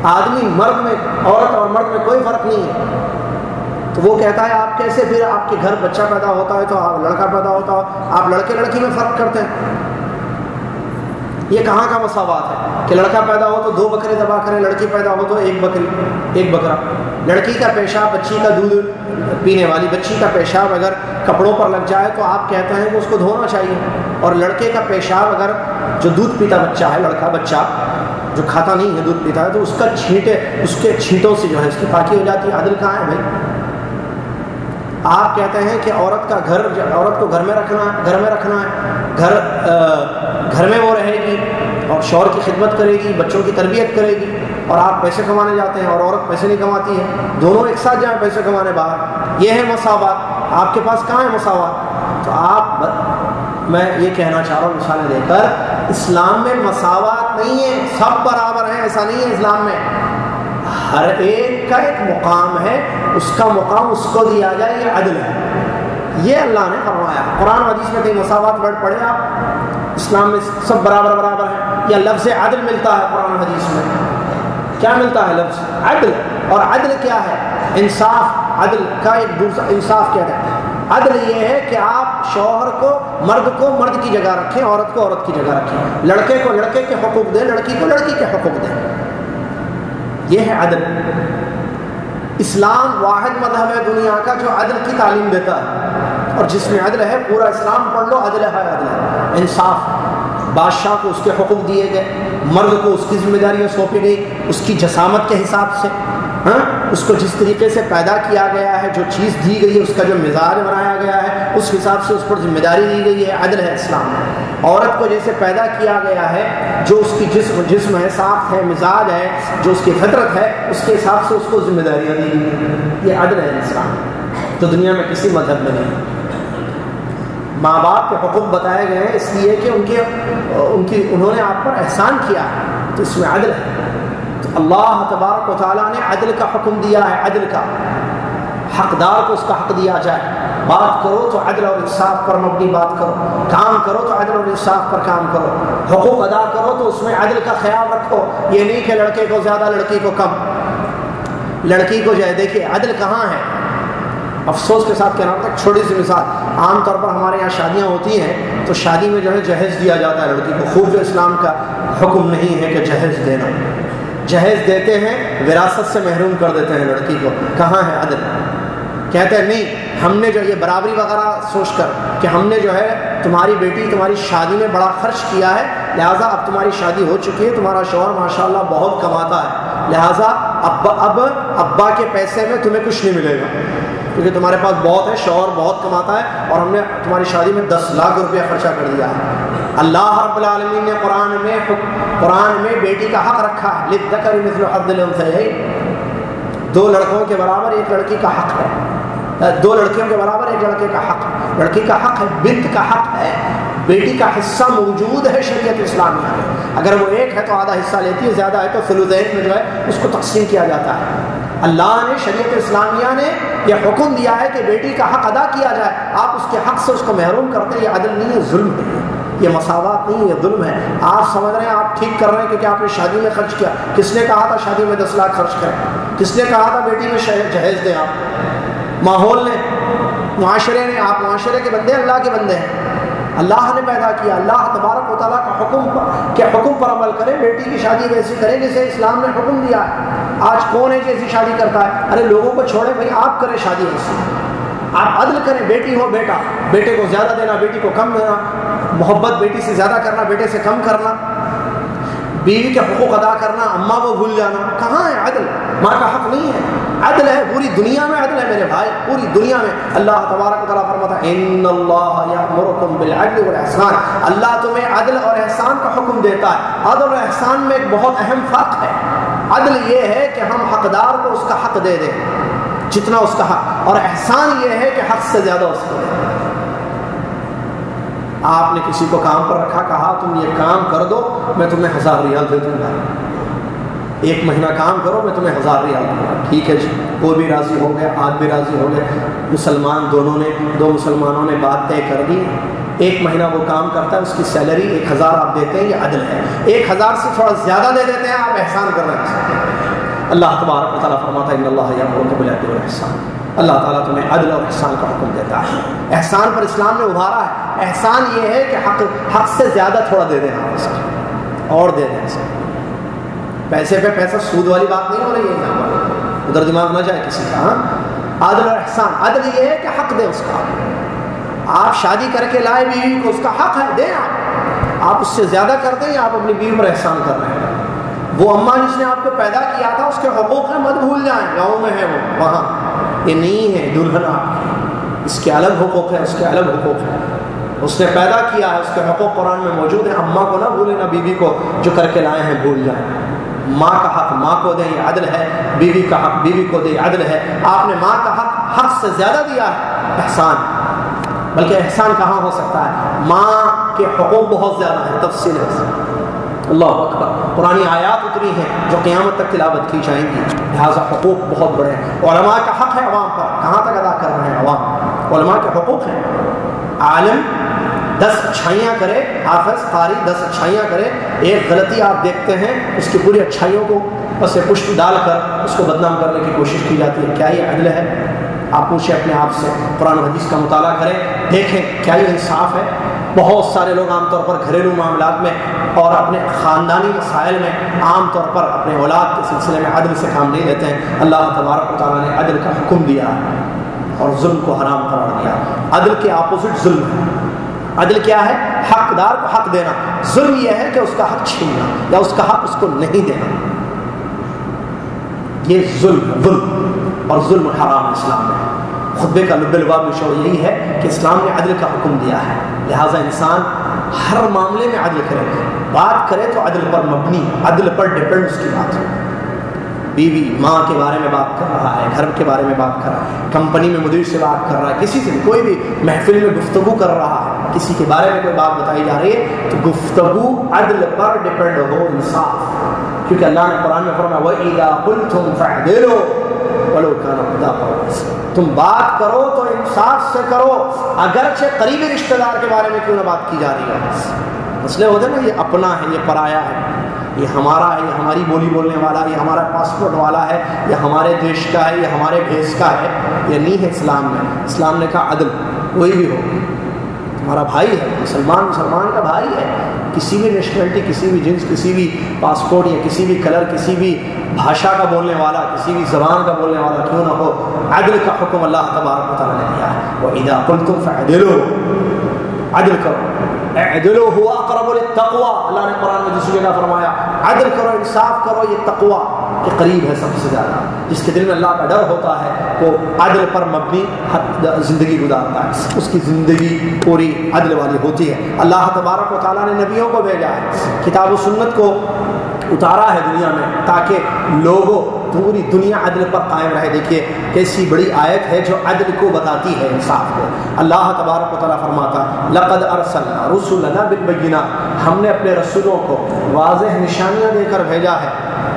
آدمی مرد میں، عورت اور مرد میں کوئی فرق نہیں ہے۔ تو وہ کہتا ہے آپ کیسے پھر آپ کے گھر بچہ پیدا ہوتا ہے تو آپ لڑکا پیدا ہوتا ہو، آپ لڑکے لڑکی میں فرق کرتے ہیں؟ یہ کہاں کا مساوات ہے کہ لڑکا پیدا ہو تو 2 بکرے ذبح کریں، لڑکی پیدا ہو تو 1 بکری، 1 بکرا۔ لڑکی کا پیشاب، بچی کا دودھ پینے والی بچی کا پیشاب اگر کپڑوں پر لگ جائے تو آپ کہتے ہیں کہ اس کو دھونا چاہیے، اور لڑکے کا پیشاب اگر جو دودھ پیتا بچہ ہے، لڑکا بچہ جو کھاتا نہیں ہے دودھ پیتا ہے، تو اس کا چھینٹے، اس کے چھینٹوں سے جو ہے اس کی پاکی ہو جاتی ہے۔ عدل کہاں ہے بھائی؟ آپ کہتے ہیں کہ عورت کا گھر، عورت کو گھر میں رکھنا ہے، گھر میں وہ رہے گی اور شوہر کی خدمت کرے گی، بچوں کی تربیت کرے گی، اور آپ پیسے کمانے جاتے ہیں اور عورت پیسے نہیں کماتی ہے، دونوں ایک ساتھ جائیں پیسے کمانے باہر، یہ ہے مساوات۔ آپ کے پاس کہاں ہے مساوات؟ تو میں یہ کہنا چاہ رہا ہوں مثالیں دے کر، اسلام میں مساوات نہیں ہے، سب برابر ہیں، ایسا نہیں ہے۔ اسلام میں ہر ایک کا ایک مقام ہے، اس کا مقام اس کو دیا جائے، یہ عدل ہے۔ یہ اللہ نے فرمایا۔ قرآن و حدیث میں کہیں مساوات ورڈ پڑھے آپ؟ اسلام میں سب برابر برابر ہیں، یا لفظ عدل ملتا ہے قرآن و حدیث میں؟ کیا ملتا ہے؟ لفظ عدل۔ اور عدل کیا ہے؟ انصاف۔ عدل کا ایک دوسرا انصاف کیا ہے؟ عدل یہ ہے کہ آپ شوہر کو مرد کی جگہ رکھیں، عورت کو عورت کی جگہ رکھیں، لڑکے کو لڑکے کے حقوق دیں، لڑکی کو لڑکی کے حقوق دیں۔ یہ ہے عدل۔ اسلام واحد مذہب ہے دنیا کا جو عدل کی تعلیم دیتا ہے، اور جس میں عدل ہے پورا اسلام پڑھ لو، عدل ہے، عدل ہے، انصاف۔ بادشاہ کو اس کے حقوق دیے گئے، مرد کو اس کی ذمہ داریاں سونپی گئی اس کی جسامت کے حساب سے، اس کو جس طریقے سے پیدا کیا گیا ہے، جو چیز دی گئی ہے، اس کا جو مزاج بنایا گیا ہے، اس حساب سے اس پر ذمہ داری دی گئی ہے، عدل ہے اسلام میں۔ عورت کو جیسے پیدا کیا گیا ہے، جو اس کی جسم ہے، ساخت ہے، مزاج ہے، جو اس کی فطرت ہے، اس کے حساب سے اس کو ذمہ داریاں دی گئی ہیں، یہ عدل ہے اسلام، تو دنیا میں کسی مذہب میں نہیں۔ ماں باپ کے حقوق بتائے گئے ہیں اس لیے کہ انہوں نے آپ پر احسان کیا ہے، تو اس میں عدل ہے۔ تو اللہ تبارک و تعالیٰ نے عدل کا حکم دیا ہے، عدل کا، حقدار کو اس کا حق دیا جائے۔ بات کرو تو عدل اور انصاف پر مبنی بات کرو، کام کرو تو عدل اور انصاف پر کام کرو، حقوق ادا کرو تو اس میں عدل کا خیال رکھو۔ یہ نہیں کہ لڑکے کو زیادہ لڑکی کو کم، لڑکی کو جو ہے دیکھیے عدل کہاں ہے۔ افسوس کے ساتھ کہنا پڑتا ہے، چھوٹی سی مثال، عام طور پر ہمارے یہاں شادیاں ہوتی ہیں تو شادی میں جو ہے جہیز دیا جاتا ہے لڑکی کو، خوب جو اسلام کا حکم نہیں ہے کہ جہیز دینا، جہیز دیتے ہیں وراثت سے محروم کر دیتے ہیں لڑکی کو، کہاں ہے عدل؟ کہتے ہیں نہیں، ہم نے جو یہ برابری وغیرہ سوچ کر کہ ہم نے جو ہے تمہاری بیٹی تمہاری شادی میں بڑا خرچ کیا ہے، لہٰذا اب تمہاری شادی ہو چکی ہے، تمہارا شوہر ماشاءاللہ بہت کماتا ہے، لہٰذا اب ابا کے پیسے میں تمہیں کچھ نہیں ملے گا کیونکہ تمہارے پاس بہت ہے، شوہر بہت کماتا ہے، اور ہم نے تمہاری شادی میں 10 لاکھ روپیہ خرچہ کر دیا ہے۔ اللہ رب العالمین نے قرآن میں بیٹی کا حق رکھا ہے، للذکر مثل حظ الانثیین، 2 لڑکوں کے برابر ایک لڑکی کا حق ہے، 2 لڑکیوں کے برابر ایک لڑکے کا حق ہے، لڑکی کا حق ہے، بنت کا حق ہے، بیٹی کا حصہ موجود ہے شریعت اسلامیہ میں، اگر وہ ایک ہے تو آدھا حصہ لیتی ہے، زیادہ ہے تو ثلثین میں جو ہے اس کو تقسیم کیا جاتا ہے۔ اللہ نے شریعت اسلامیہ نے یہ حکم دیا ہے کہ بیٹی کا حق ادا کیا جائے، آپ اس کے حق سے اس کو محروم کرتے ہیں، یہ عدل نہیں ہے، ظلم ہے، یہ مساوات نہیں ہے، یہ ظلم ہے۔ آپ سمجھ رہے ہیں آپ ٹھیک کر رہے ہیں کیونکہ آپ نے شادی میں خرچ کیا، کس نے کہا تھا شادی میں 10 لاکھ خرچ کریں؟ کس نے کہا تھا بیٹی میں جہیز دیں؟ آپ، ماحول نے، معاشرے نے، آپ معاشرے کے بندے، اللہ کے بندے ہیں، اللہ نے پیدا کیا، اللہ تبارک و تعالیٰ کا حکم پر عمل کریں، بیٹی کی شادی ویسی کریں جسے اسلام نے حکم دیا ہے۔ آج کون ہے جیسی شادی کرتا ہے؟ ارے لوگوں کو چھوڑے بھائی، آپ کریں شادی ایسی، آپ عدل کریں، بیٹی ہو بیٹا، بیٹے کو زیادہ دینا، بیٹی کو کم دینا، محبت بیٹی سے زیادہ کرنا، بیٹے سے کم کرنا، بیوی کے حقوق ادا کرنا، اماں کو بھول جانا، کہاں ہے عدل؟ ماں کا حق نہیں ہے، عدل ہے پوری دنیا میں، عدل ہے میرے بھائی، پوری دنیا میں۔ اللہ تبارک و تعالیٰ فرماتا ہے ان اللہ یأمرکم بالعدل والاحسان، اللہ تمہیں عدل اور احسان کا حکم دیتا ہے۔ عدل اور احسان میں ایک بہت اہم فرق ہے، عدل یہ ہے کہ ہم حقدار کو اس کا حق دے دیں جتنا اس کا حق، اور احسان یہ ہے کہ حق سے زیادہ اس کو دیں۔ آپ نے کسی کو کام پر رکھا، کہا تم یہ کام کر دو میں تمہیں 1000 ریال دے دوں گا، 1 مہینہ کام کرو میں تمہیں 1000 ریال دوں گا، ٹھیک ہے جی، وہ بھی راضی ہو گئے، آپ بھی راضی ہو گئے، دو مسلمانوں نے بات طے کر دی، 1 مہینہ وہ کام کرتا ہے، اس کی سیلری 1000 آپ دیتے ہیں، یہ عدل ہے۔ 1000 سے تھوڑا زیادہ دے دیتے ہیں، آپ احسان کر رہے ہیں۔ اللہ تبارک و تعالیٰ فرماتا ہے ان اللہ یأمرکم بالعدل والاحسان، اللہ تعالیٰ تمہیں عدل اور احسان کا حکم دیتا ہے۔ احسان پر اسلام نے ابھارا ہے، احسان یہ ہے کہ حق سے زیادہ تھوڑا دے دیں، آپ اس کو اور دے دیں، پیسے پہ پیسہ، سود والی بات نہیں ہو رہی ہے یہاں پر، ادھر دماغ نہ جائے کسی کا۔ عدل اور احسان، عدل یہ ہے کہ حق دیں اس کا، آپ شادی کر کے لائے بیوی کو، اس کا حق ہے دیں، آپ اس سے زیادہ کر دیں یا آپ اپنی بیوی پر احسان کر رہے ہیں۔ وہ اماں جس نے آپ کو پیدا کیا تھا اس کے حقوق ہیں، مت بھول جائیں، گاؤں میں ہے وہ، وہاں یہ نہیں ہے دلہن آپ کی، اس کے الگ حقوق ہیں، اس کے الگ حقوق ہیں، اس نے پیدا کیا ہے، اس کے حقوق قرآن میں موجود ہیں۔ اماں کو نہ بھولیں، نہ بیوی کو، جو کر کے لائے ہیں بھول جائیں۔ ماں کا حق ماں کو دیں، یہ عدل ہے، بیوی کا حق بیوی کو دیں، عدل ہے۔ آپ نے ماں کا حق سے زیادہ دیا ہے، احسان، بلکہ احسان کہاں ہو سکتا ہے؟ ماں کے حقوق بہت زیادہ ہیں، تفصیل ہے۔ اللہ اکبر، قرآن آیات اتری ہیں جو قیامت تک تلاوت کی جائیں گی، لہٰذا حقوق بہت بڑے ہیں۔ علماء کا حق ہے عوام پر، کہاں تک ادا کر رہے ہیں عوام؟ علماء کے حقوق ہیں، عالم 10 اچھائیاں کرے، حافظ قاری 10 اچھائیاں کرے، ایک غلطی آپ دیکھتے ہیں اس کی پوری اچھائیوں کو پس پشت ڈال کر اس کو بدنام کرنے کی کوشش کی جاتی ہے، کیا یہ عدل ہے؟ آپ پوچھیں اپنے آپ سے، قرآن و حدیث کا مطالعہ کریں، دیکھیں کیا یہ انصاف ہے؟ بہت سارے لوگ عام طور پر گھریلو معاملات میں اور اپنے خاندانی مسائل میں عام طور پر اپنے اولاد کے سلسلے میں عدل سے کام نہیں لیتے ہیں۔ اللہ تبارک و تعالیٰ نے عدل کا حکم دیا ہے اور ظلم کو حرام قرار دیا۔ عدل کے اپوزٹ ظلم ہے۔ عدل کیا ہے؟ حقدار کو حق دینا۔ ظلم یہ ہے کہ اس کا حق چھیننا یا اس کا حق اس کو نہیں دینا، یہ ظلم اور ظلم حرام اسلام میں۔ خطبے کا لب لباب شعور یہی ہے کہ اسلام نے عدل کا حکم دیا ہے، لہٰذا انسان ہر معاملے میں عدل کرے، بات کرے تو عدل پر مبنی، عدل پر ڈپینڈ اس کی بات ہو۔ بیوی ماں کے بارے میں بات کر رہا ہے، گھر کے بارے میں بات کر رہا ہے، کمپنی میں مدیر سے بات کر رہا ہے، کسی سے بھی کوئی بھی محفل میں گفتگو کر رہا ہے، کسی کے بارے میں کوئی بات بتائی جا رہی ہے تو گفتگو عدل پر ڈپینڈ ہو، انصاف، کیونکہ اللہ نے قرآن میں فرمایا وَإِذَا قُلْتُمْ فَاعْدِلُوا وَلَوْ كَانَ قُرْبَىٰ تم بات کرو تو انصاف سے کرو، اگرچہ قریبی رشتہ دار کے بارے میں کیوں نہ بات کی جا رہی ہے۔ مسئلے ہوتے ہیں نا، یہ اپنا ہے، یہ پرایا ہے، یہ ہمارا ہے، یہ ہماری بولی بولنے والا ہے، یہ ہمارا پاسپورٹ والا ہے، یہ ہمارے دیش کا ہے، یہ ہمارے بھیس کا ہے، یہ نہیں ہے اسلام میں۔ اسلام نے کہا عدل، کوئی بھی ہو ہمارا بھائی ہے، مسلمان مسلمان کا بھائی ہے، کسی بھی نیشنلٹی، کسی بھی جنس، کسی بھی پاسپورٹ یا کسی بھی کلر، کسی بھی بھاشا کا بولنے والا، کسی بھی زبان کا بولنے والا کیوں نہ ہو، عدل کا حکم اللہ تبارک و تعالیٰ نے دیا ہے۔ وَإِذَا قُلْتُمْ فَاعْدِلُوا، عدل کرو، اعدلوا هو اقرب للتقوى، اللہ نے قرآن میں دوسری جگہ فرمایا عدل کرو، انصاف کرو، یہ تقوی کے قریب ہے سب سے زیادہ۔ جس کے دل میں اللہ کا ڈر ہوتا ہے وہ عدل پر مبنی زندگی گزارتا ہے، اس کی زندگی پوری عدل والی ہوتی ہے۔ اللہ تبارک و تعالیٰ نے نبیوں کو بھیجا ہے، کتاب و سنت کو اتارا ہے دنیا میں تاکہ لوگوں پوری دنیا عدل پر قائم رہے۔ دیکھیے کیسی بڑی آیت ہے جو عدل کو بتاتی ہے، انصاف کو۔ اللہ تبارک و تعالیٰ فرماتا لقد ارسلنا رسلنا بالبینات، ہم نے اپنے رسولوں کو واضح نشانیاں دے کر بھیجا ہے،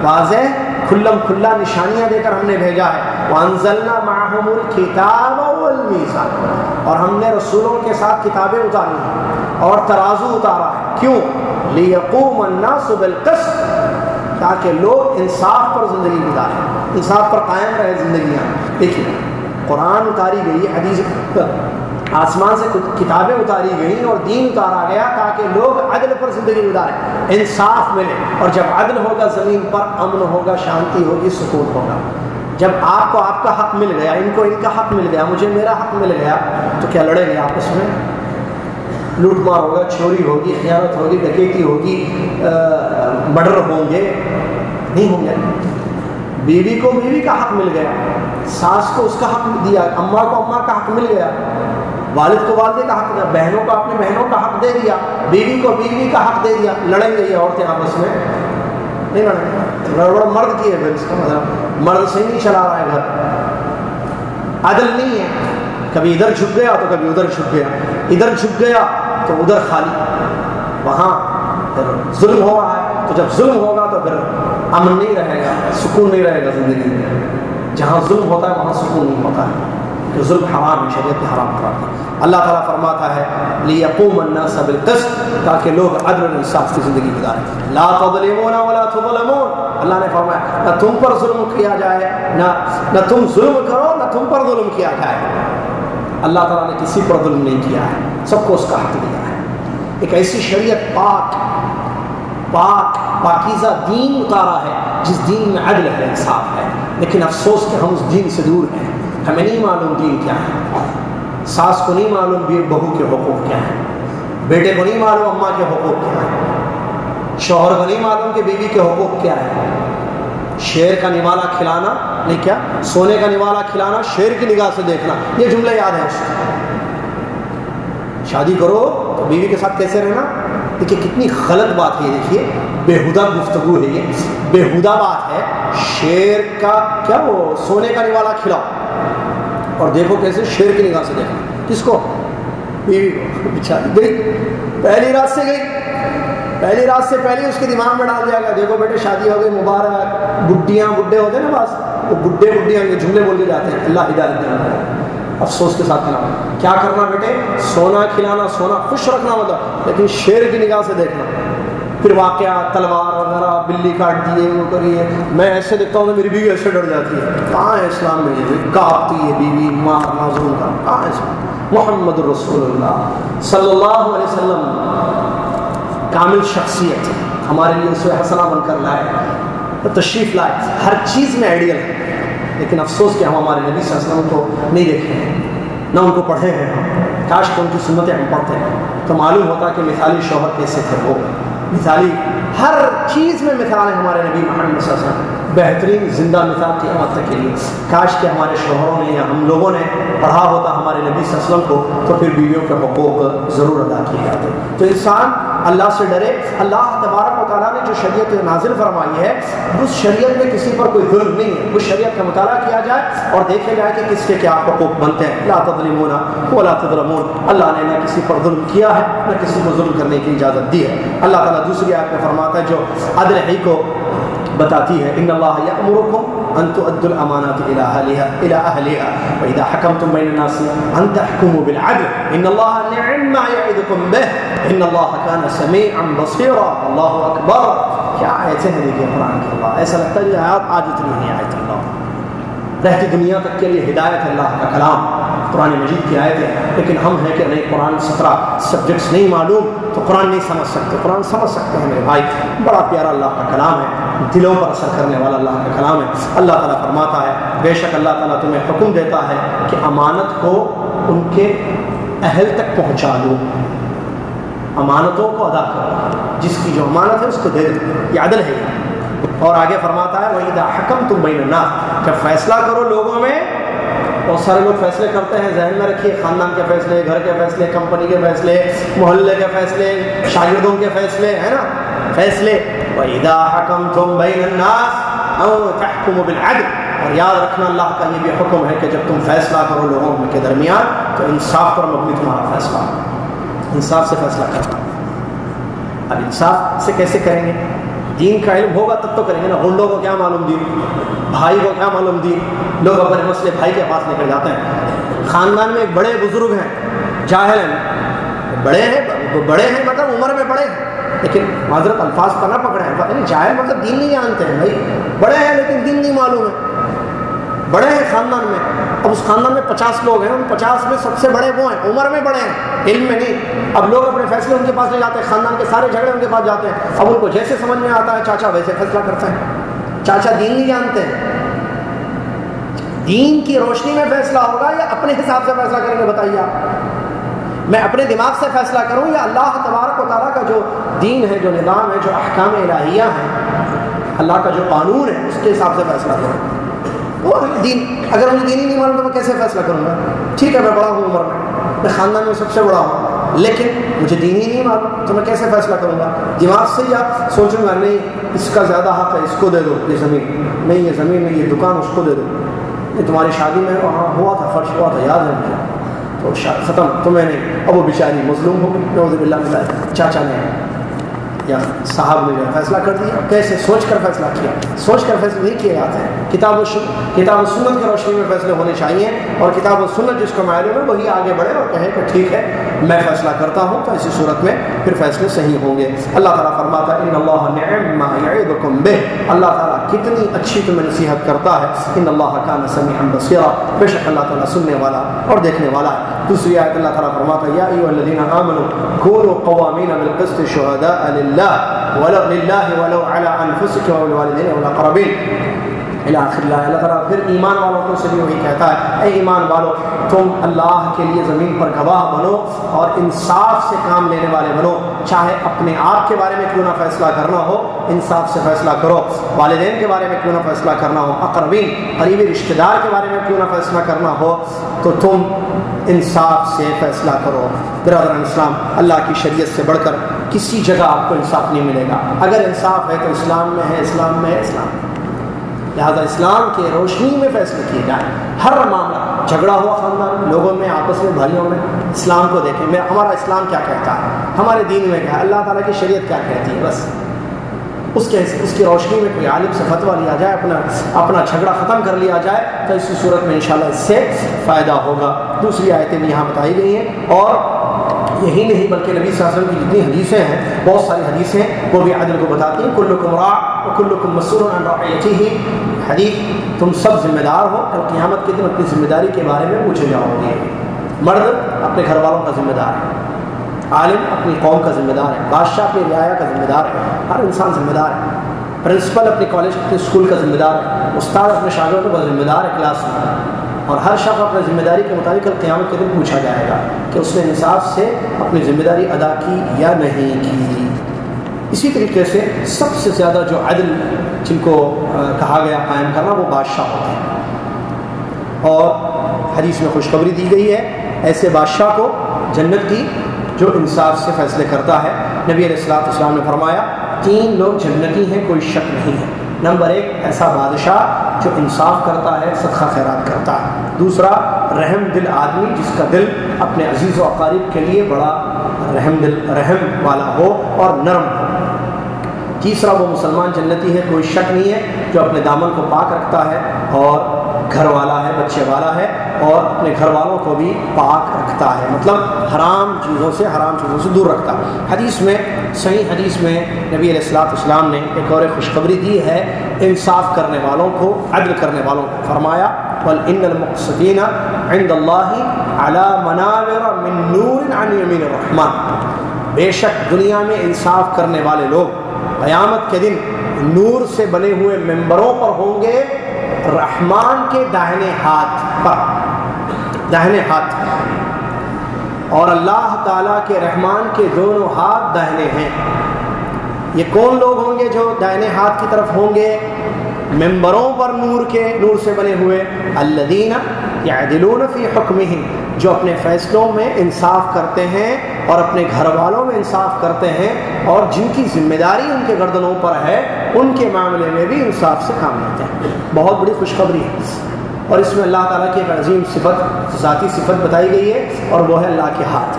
واضح کھلم کھلا نشانیاں دے کر ہم نے بھیجا ہے۔ وانزلنا معهم الکتاب والمیزان، اور ہم نے رسولوں کے ساتھ کتابیں اتاری ہیں اور ترازو اتارا ہے۔ کیوں؟ لیقوم الناس بالقسط، تاکہ لوگ انصاف پر زندگی گزاریں، انصاف پر قائم رہے زندگیاں۔ دیکھیے قرآن اتاری گئی، حدیث آسمان سے کتابیں اتاری گئیں اور دین اتارا گیا تاکہ لوگ عدل پر زندگی گزاریں، انصاف ملے، اور جب عدل ہوگا زمین پر امن ہوگا، شانتی ہوگی، سکون ہوگا۔ جب آپ کو آپ کا حق مل گیا، ان کو ان کا حق مل گیا، مجھے میرا حق مل گیا، تو کیا لڑیں گے آپس میں؟ لوٹ مار ہوگا، چوری ہوگی، خیانت ہوگی، ڈکیتی ہوگی، مرڈر ہوں گے؟ نہیں ہوں گے۔ بیوی کو بیوی کا حق مل گیا، ساس کو اس کا حق دیا، اماں کو اماں کا حق مل گیا، والد کو والدے کا حق دیا، بہنوں کو اپنی بہنوں کا حق دے دیا، بیوی کو بیوی کا حق دے دیا۔ لڑیں گے یہ عورتیں آپس میں؟ نہیں لڑیں گے۔ گڑبڑ مرد کی ہے، پھر اس کا مطلب مرد سے نہیں چلا رہا ہے گھر۔ عدل نہیں ہے، کبھی ادھر جھک گیا تو کبھی ادھر جھک گیا، ادھر جھک گیا تو ادھر خالی، وہاں پھر ظلم ہو رہا ہے۔ تو جب ظلم ہوگا تو پھر امن نہیں رہے گا، سکون نہیں رہے گا زندگی میں۔ جہاں ظلم ہوتا ہے وہاں سکون نہیں ہوتا ہے، کہ ظلم حرام ہے، شریعت نے حرام قرار دیا۔ اللہ تعالیٰ فرماتا ہے لیقوم الناس بالقسط، تاکہ لوگ عدل و انصاف کی زندگی گزاریں۔ لا تظلمون ولا تظلمون، اللہ نے فرمایا نہ تم پر ظلم کیا جائے، نہ تم ظلم کرو، نہ تم پر ظلم کیا جائے۔ اللہ تعالیٰ نے کسی پر ظلم نہیں کیا ہے، سب کو اس کا حق دیا ہے۔ ایک ایسی شریعت پاکیزہ دین اتارا ہے جس دین میں عدل ہے، انصاف ہے، لیکن افسوس کہ ہم اس دین سے دور ہیں۔ ہمیں نہیں معلوم دین کیا ہے، ساس کو نہیں معلوم بہو کے حقوق کیا ہیں، بیٹے کو نہیں معلوم اماں کے حقوق کیا ہیں، شوہر کو نہیں معلوم کہ بیوی کے حقوق کیا ہے۔ شیر کا نوالا کھلانا نہیں، کیا سونے کا نوالا کھلانا، شیر کی نگاہ سے دیکھنا، یہ جملے یاد ہے اس کو۔ شادی کرو تو بیوی کے ساتھ کیسے رہنا؟ دیکھیے کتنی غلط بات ہے، دیکھیے بےہودہ گفتگو ہے، یہ بےہودہ بات ہے۔ شیر کا کیا وہ سونے کا نوالا کھلاؤ اور دیکھو کیسے شیر کی نگاہ سے دیکھنا، کس کو؟ بیوی کو۔ بیچاری گئی، پہلی رات سے گئی، پہلی رات سے پہلے اس کے دماغ میں ڈال دیا گیا دیکھو بیٹے شادی ہو گئی مبارک۔ بڈیاں بڈھے ہوتے ہیں نا، بس وہ بڈھے بڈھیاں یہ جملے بول کے جاتے ہیں، اللہ ہدایت دینا۔ افسوس کے ساتھ کیا کرنا بیٹے؟ سونا کھلانا، سونا خوش رکھنا، مطلب لیکن شیر کی نگاہ سے دیکھنا، پھر واقعہ تلوار وغیرہ، بلی کاٹ دیے، وہ کریے، میں ایسے دیکھتا ہوں تو میری بیوی ایسے ڈر جاتی ہے. کہاں ہے اسلام میں یہ کاپتی ہے بیوی، مارنا ظلم کا؟ کہاں ہے اسلام؟ محمد رسول اللہ صلی اللہ علیہ وسلم کامل شخصیت ہمارے لیے اسوہ حسنہ بن کر لائے، تشریف لائے، ہر چیز میں آئیڈیل ہے. لیکن افسوس کہ ہم ہمارے نبی صلی اللہ علیہ وسلم کو نہیں دیکھے ہیں، نہ ان کو پڑھے ہیں ہم. کاش کہ ان کی سنتیں ہم پڑھتے ہیں تو معلوم ہوتا کہ مثالی شوہر کیسے تھے وہ. مثالی ہر چیز میں مثال ہے ہمارے نبی محمد صلی اللہ علیہ وسلم، بہترین زندہ مثال قیامت تک کے لیے. کاش کہ ہمارے شوہروں نے یا ہم لوگوں نے پڑھا ہوتا ہمارے نبی صلی اللہ علیہ وسلم کو تو پھر بیویوں کے حقوق ضرور ادا کیے جاتے. تو انسان اللہ سے ڈرے. اللہ تبارک و تعالیٰ نے جو شریعت نازل فرمائی ہے اس شریعت میں کسی پر کوئی ظلم نہیں ہے. اس شریعت کا مطالعہ کیا جائے اور دیکھا جائے کہ کس کے کیا حقوق بنتے ہیں. لا تظلمون ولا تظلمون. اللہ نے نہ کسی پر ظلم کیا ہے نہ کسی کو ظلم کرنے کی اجازت دی ہے. اللہ تعالیٰ دوسری آیت میں فرماتا ہے جو عدل ہی کو بتاتی ہے، ان اللہ یأمرکم ان تؤدوا الامانات الى اہلها واذا حکمتم بین الناس ان تحکموا بالعدل ان اللہ نعم ما یعظکم به ان اللہ کان سمیعا بصیرا. اللہ اکبر. کیا آیتیں ہیں دیکھیے قرآن کی. اللہ ایسا لگتا ہے یہ آیات آج اتنی نہیں آیت اللہ رہتی دنیا تک کے لیے ہدایت ہے. اللہ کا کلام قرآن مجید کی آیت ہے. لیکن ہم ہیں کہ نہیں قرآن 17 سبجیکٹس نہیں معلوم تو قرآن نہیں سمجھ سکتے. قرآن سمجھ سکتے ہیں میرے بھائی. بڑا پیارا اللہ کا کلام ہے، دلوں پر اثر کرنے والا اللہ کا کلام ہے. اللہ تعالیٰ فرماتا ہے بے شک اللہ تعالیٰ تمہیں حکم دیتا ہے کہ امانت کو ان کے اہل تک پہنچا دو، امانتوں کو ادا کرو، جس کی جو امانت ہے اس کو دے دو. یہ عدل ہے. اور آگے فرماتا ہے وَإِذَا حَكَمْتُمْ بَيْنَ النَّاسِ، جب فیصلہ کرو لوگوں میں. بہت سارے لوگ فیصلے کرتے ہیں، ذہن میں رکھیے، خاندان کے فیصلے، گھر کے فیصلے، کمپنی کے فیصلے، محلے کے فیصلے، شاگردوں کے فیصلے، ہے نا فیصلے. وَإِذَا حَكَمْتُمْ بَيْنَ النَّاسِ أَوْ تَحْكُمُوا بِالْعَدْلِ. اور یاد رکھنا اللہ کا یہ بھی حکم ہے کہ جب تم فیصلہ کرو لوگوں کے درمیان تو انصاف پر مبنی تمہارا فیصلہ، انصاف سے فیصلہ کرنا. اب انصاف سے کیسے کریں گے؟ دین کا علم ہوگا تب تو کریں گے نا. غنڈوں کو کیا معلوم دین، بھائی کو کیا معلوم دین. لوگ اپنے مسئلے بھائی کے پاس لے کر جاتے ہیں. خاندان میں ایک بڑے بزرگ ہیں، جاہل ہیں، بڑے ہیں مطلب عمر میں بڑے ہیں لیکن معذرت الفاظ پر نہ پکڑے ہیں. جاہل مطلب دین نہیں جانتے ہیں بھائی. بڑے ہیں لیکن دین نہیں معلوم ہے. بڑے ہیں خاندان میں. اب اس خاندان میں 50 لوگ ہیں، ان 50 میں سب سے بڑے وہ ہیں، عمر میں بڑے ہیں، علم میں نہیں. اب لوگ اپنے فیصلے ان کے پاس لے جاتے ہیں، خاندان کے سارے جھگڑے ان کے پاس جاتے ہیں. اب ان کو جیسے سمجھ میں آتا ہے چاچا ویسے فیصلہ کرتے ہیں. چاچا دین نہیں جانتے ہیں. دین کی روشنی میں فیصلہ ہوگا یا اپنے حساب سے فیصلہ کریں گے؟ بتائیے آپ. میں اپنے دماغ سے فیصلہ کروں یا اللہ تبارک و تعالیٰ کا جو دین ہے، جو نظام ہے، جو احکام الہیہ ہیں، اللہ کا جو قانون ہے اس کے حساب سے فیصلہ کروں. وہ دین اگر مجھے دین ہی نہیں معلوم تو میں کیسے فیصلہ کروں گا؟ ٹھیک ہے میں بڑا ہوں عمر میں خاندان میں سب سے بڑا ہوں لیکن مجھے دین ہی نہیں معلوم تو میں کیسے فیصلہ کروں گا؟ دماغ سے یا سوچوں گا نہیں اس کا زیادہ حق ہے، اس کو دے دو یہ زمین، نہیں یہ زمین نہیں یہ دکان اس کو دے دو. یہ تمہاری شادی میں وہاں ہوا تھا، فرش ہوا تھا، یاد ہے مجھے، تو ختم تمہیں نہیں. اب وہ بیچاری مظلوم ہو گئی، نعوذ باللہ ملا چاچا نے یا صاحب نے جو فیصلہ کر دیا. کیسے سوچ کر فیصلہ کیا؟ سوچ کر فیصلے نہیں کیے جاتے ہیں. کتاب و سنت کی روشنی میں فیصلے ہونے چاہیے اور کتاب و سنت جس کو معلوم ہے وہی آگے بڑھے اور کہے کہ ٹھیک ہے میں فیصلہ کرتا ہوں. تو ایسی صورت میں پھر فیصلے صحیح ہوں گے. اللہ تعالیٰ فرماتا ہے ان اللہ نعم ما یعظکم بہ. اللہ تعالیٰ کتنی اچھی تمہیں نصیحت کرتا ہے. ان اللہ کان سمیعا بصیرا. بے شک اللہ تعالیٰ سننے والا اور دیکھنے والا ہے. دوسری آیت اللہ تعالیٰ فرماتا ہے یا ایھا الذین آمنوا کونوا قوامین بالقسط شہداء للہ ولو علی انفسکم والوالدین والاقربین الی آخر اللہ. اللہ تعالیٰ پھر ایمان والوں کو سے بھی وہی کہتا ہے اے ایمان والو تم اللہ کے لیے زمین پر گواہ بنو اور انصاف سے کام لینے والے بنو. چاہے اپنے آپ کے بارے میں کیوں نہ فیصلہ کرنا ہو انصاف سے فیصلہ کرو. والدین کے بارے میں کیوں نہ فیصلہ کرنا ہو، اقربین قریبی رشتہ دار کے بارے میں کیوں نہ فیصلہ کرنا ہو تو تم انصاف سے فیصلہ کرو. برادران اسلام اللہ کی شریعت سے بڑھ کر کسی جگہ آپ کو انصاف نہیں ملے گا. اگر انصاف ہے تو اسلام میں ہے، اسلام میں ہے، اسلام میں. لہذا اسلام کے روشنی میں فیصلے کیے جائیں. ہر معاملہ جھگڑا ہوا خاندان میں، لوگوں میں، آپس میں، بھائیوں میں، اسلام کو دیکھیں. ہمارا اسلام کیا کہتا ہے، ہمارے دین میں کیا ہے، اللہ تعالیٰ کی شریعت کیا کہتی ہے، بس اس کی روشنی میں کوئی عالم سے فتویٰ لیا جائے، اپنا جھگڑا ختم کر لیا جائے تو اسی صورت میں انشاءاللہ اس سے فائدہ ہوگا. دوسری آیتیں بھی یہاں بتائی گئی ہیں اور یہی نہیں بلکہ نبی صلی اللہ علیہ وسلم کی جتنی حدیثیں ہیں، بہت ساری حدیثیں وہ بھی عدل کو بتاتی ہیں. کلکم راع وکلکم مسئول عن رعیتہ. حدیث تم سب ذمہ دار ہو، کل قیامت کے دن اپنی ذمہ داری کے بارے میں پوچھے جاؤ گے. مرد اپنے گھر والوں کا ذمہ دار ہے، عالم اپنی قوم کا ذمہ دار ہے، بادشاہ اپنی رعایا کا ذمہ دار ہے، ہر انسان ذمہ دار ہے. پرنسپل اپنے کالج اپنے اسکول کا ذمہ دار ہے، استاد اپنے شاگردوں کا ذمہ دار ہے کلاس میں. اور ہر شخص اپنے ذمہ داری کے مطابق کل قیامت کے دن پوچھا جائے گا کہ اس نے انصاف سے اپنی ذمہ داری ادا کی یا نہیں کی. اسی طریقے سے سب سے زیادہ جو عدل جن کو کہا گیا قائم کرنا وہ بادشاہ ہوتے ہیں. اور حدیث میں خوشخبری دی گئی ہے ایسے بادشاہ کو جنت کی جو انصاف سے فیصلے کرتا ہے. نبی علیہ السلام نے فرمایا 3 لوگ جنتی ہیں، کوئی شک نہیں ہے. نمبر 1 ایسا بادشاہ جو انصاف کرتا ہے، صدقہ خیرات کرتا ہے. دوسرا رحم دل آدمی جس کا دل اپنے عزیز و اقارب کے لیے بڑا رحم والا ہو اور نرم ہو. تیسرا وہ مسلمان جنتی ہے، کوئی شک نہیں ہے، جو اپنے دامن کو پاک رکھتا ہے اور گھر والا ہے، بچے والا ہے اور اپنے گھر والوں کو بھی پاک رکھتا ہے، مطلب حرام چیزوں سے دور رکھتا ہے. حدیث میں صحیح حدیث میں نبی علیہ السلام نے ایک اور خوشخبری دی ہے انصاف کرنے والوں کو، عدل کرنے والوں کو. فرمایا وَإِنَّ الْمُقْسِطِينَ عِنْدَ اللَّهِ عَلَى مَنَابِرَ مِن نُورٍ عَنْ يَمِينِ الرَّحْمَنِ. بے شک دنیا میں انصاف کرنے والے لوگ قیامت کے دن نور سے بنے ہوئے ممبروں پر ہوں گے، رحمان کے داہنے ہاتھ پر. اور اللہ تعالیٰ کے رحمان کے دونوں ہاتھ داہنے ہیں. یہ کون لوگ ہوں گے جو داہنے ہاتھ کی طرف ہوں گے؟ ممبروں پر نور سے بنے ہوئے. الذین یعدلون فی حکمہم، جو اپنے فیصلوں میں انصاف کرتے ہیں اور اپنے گھر والوں میں انصاف کرتے ہیں، اور جن کی ذمہ داری ان کے گردنوں پر ہے ان کے معاملے میں بھی انصاف سے کام لیتے ہیں. بہت بڑی خوشخبری ہے. اور اس میں اللہ تعالیٰ کی ایک عظیم صفت، ذاتی صفت بتائی گئی ہے، اور وہ ہے اللہ کے ہاتھ.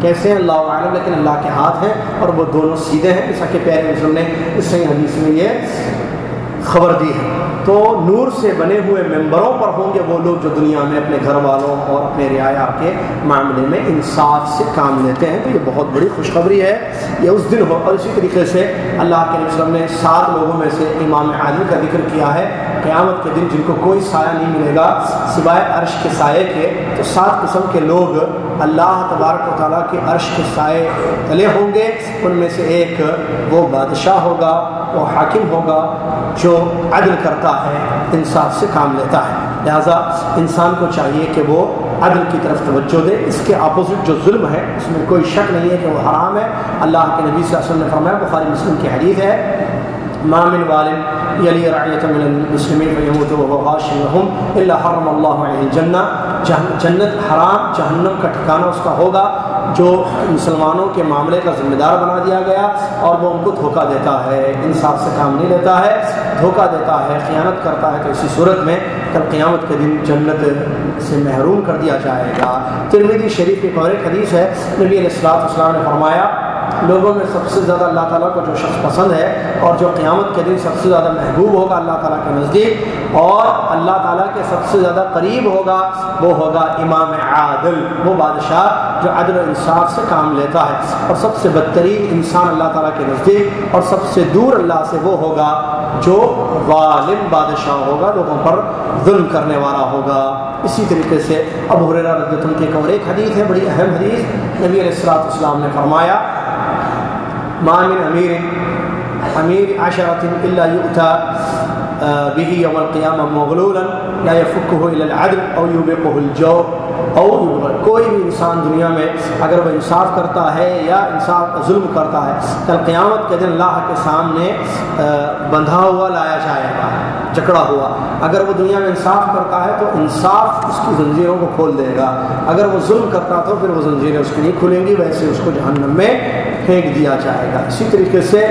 کیسے ہیں اللہ عالم، لیکن اللہ کے ہاتھ ہیں اور وہ دونوں سیدھے ہیں، جیسا کہ پیارے مسلم نے اس صحیح حدیث میں یہ خبر دی ہے. تو نور سے بنے ہوئے ممبروں پر ہوں گے وہ لوگ جو دنیا میں اپنے گھر والوں اور اپنے رعایا کے معاملے میں انصاف سے کام لیتے ہیں. تو یہ بہت بڑی خوشخبری ہے، یہ اس دن ہو. اور اسی طریقے سے اللہ کے نبی صلی اللہ علیہ وسلم نے 7 لوگوں میں سے امام عادل کا ذکر کیا ہے قیامت کے دن جن کو کوئی سایہ نہیں ملے گا سوائے عرش کے سائے کے. تو 7 قسم کے لوگ اللہ تبارک و تعالیٰ کے عرش کے سائے تلے ہوں گے. ان میں سے ایک وہ بادشاہ ہوگا، وہ حاکم ہوگا جو عدل کرتا ہے، انصاف سے کام لیتا ہے. لہذا انسان کو چاہیے کہ وہ عدل کی طرف توجہ دے. اس کے اپوزٹ جو ظلم ہے اس میں کوئی شک نہیں ہے کہ وہ حرام ہے. اللہ کے نبی صلی اللہ علیہ وسلم نے فرمایا، بخاری مسلم کی حدیث ہے، ما من والد یلی رعیۃ من المسلمین فیموت وهو غاش لهم الا حرم اللہ علیہ الجنہ. جنت حرام، جہنم کا ٹھکانہ اس کا ہوگا جو مسلمانوں کے معاملے کا ذمہ دار بنا دیا گیا اور وہ ان کو دھوکہ دیتا ہے، انصاف سے کام نہیں لیتا ہے، دھوکہ دیتا ہے، خیانت کرتا ہے. تو اسی صورت میں کل قیامت کے دن جنت سے محروم کر دیا جائے گا. ترمذی شریف کی اور ایک حدیث ہے، نبی علیہ السلام نے فرمایا لوگوں میں سب سے زیادہ اللہ تعالیٰ کو جو شخص پسند ہے اور جو قیامت کے دن سب سے زیادہ محبوب ہوگا اللہ تعالیٰ کے نزدیک اور اللہ تعالیٰ کے سب سے زیادہ قریب ہوگا، وہ ہوگا امام عادل، وہ بادشاہ جو عدل و انصاف سے کام لیتا ہے. اور سب سے بدترین انسان اللہ تعالیٰ کے نزدیک اور سب سے دور اللہ سے وہ ہوگا جو ظالم بادشاہ ہوگا، لوگوں پر ظلم کرنے والا ہوگا. اسی طریقے سے ابو ہریرہ رضی اللہ عنہ کی ایک اور ایک حدیث ہے، بڑی اہم حدیث. نبی علیہ السلام نے فرمایا ما من امیر عشرۃ الا یؤتى به یوم القیامہ مغلولا لا يفكه الا العدل او يوبقه الجور او یبغض. کوئی بھی انسان دنیا میں اگر وہ انصاف کرتا ہے یا ظلم کرتا ہے، کل قیامت کے دن اللہ کے سامنے بندھا ہوا لایا جائے گا، جکڑا ہوا. اگر وہ دنیا میں انصاف کرتا ہے تو انصاف اس کی زنجیروں کو کھول دے گا، اگر وہ ظلم کرتا تو پھر وہ زنجیریں اس کی نہیں کھلیں گی، ویسے اس کو جہنم میں پھینک دیا جائے گا. اسی طریقے سے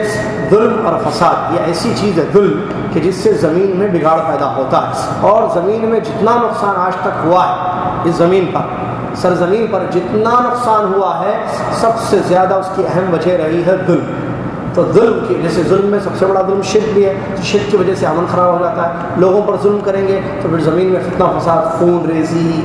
ظلم اور فساد یہ ایسی چیز ہے ظلم کہ جس سے زمین میں بگاڑ پیدا ہوتا ہے. اور زمین میں جتنا نقصان آج تک ہوا ہے، اس زمین پر سرزمین پر جتنا نقصان ہوا ہے، سب سے زیادہ اس کی اہم وجہ رہی ہے ظلم. تو ظلم کی جیسے ظلم میں سب سے بڑا ظلم شرک بھی ہے، تو شرک کی وجہ سے امن خراب ہو جاتا ہے. لوگوں پر ظلم کریں گے تو پھر زمین میں فتنہ فساد، خون ریزی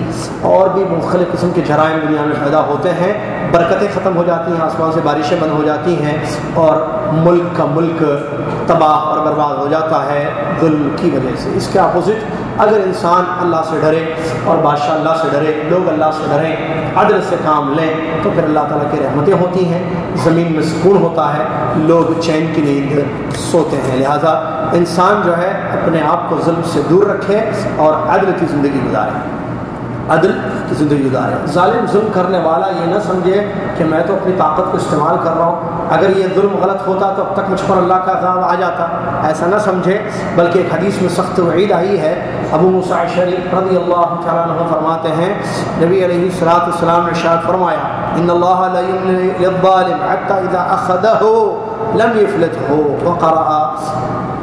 اور بھی مختلف قسم کے جرائم دنیا میں پیدا ہوتے ہیں. برکتیں ختم ہو جاتی ہیں، آسمان سے بارشیں بند ہو جاتی ہیں، اور ملک کا ملک تباہ اور برباد ہو جاتا ہے ظلم کی وجہ سے. اس کے اپوزٹ اگر انسان اللہ سے ڈرے اور بادشاہ اللہ سے ڈرے، لوگ اللہ سے ڈریں، عدل سے کام لیں، تو پھر اللہ تعالیٰ کی رحمتیں ہوتی ہیں، زمین میں سکون ہوتا ہے، لوگ چین کی نیند سوتے ہیں. لہٰذا انسان جو ہے اپنے آپ کو ظلم سے دور رکھے اور عدل کی زندگی گزارے، عدل کی زندگی گزارے. ظالم ظلم کرنے والا یہ نہ سمجھے کہ میں تو اپنی طاقت کو استعمال کر رہا ہوں، اگر یہ ظلم غلط ہوتا تو اب تک مجھ پر اللہ کا عذاب آ جاتا، ایسا نہ سمجھے. بلکہ ایک حدیث میں سخت وعید آئی ہے. ابو موسیٰ اشعری رضی اللہ تعالیٰ عنہ فرماتے ہیں، نبی علیہ الصلوۃ والسلام نے ارشاد فرمایا، ان اللہ لا یملی للظالم حتی اذا اخذہ لم یفلتہ، وقرأ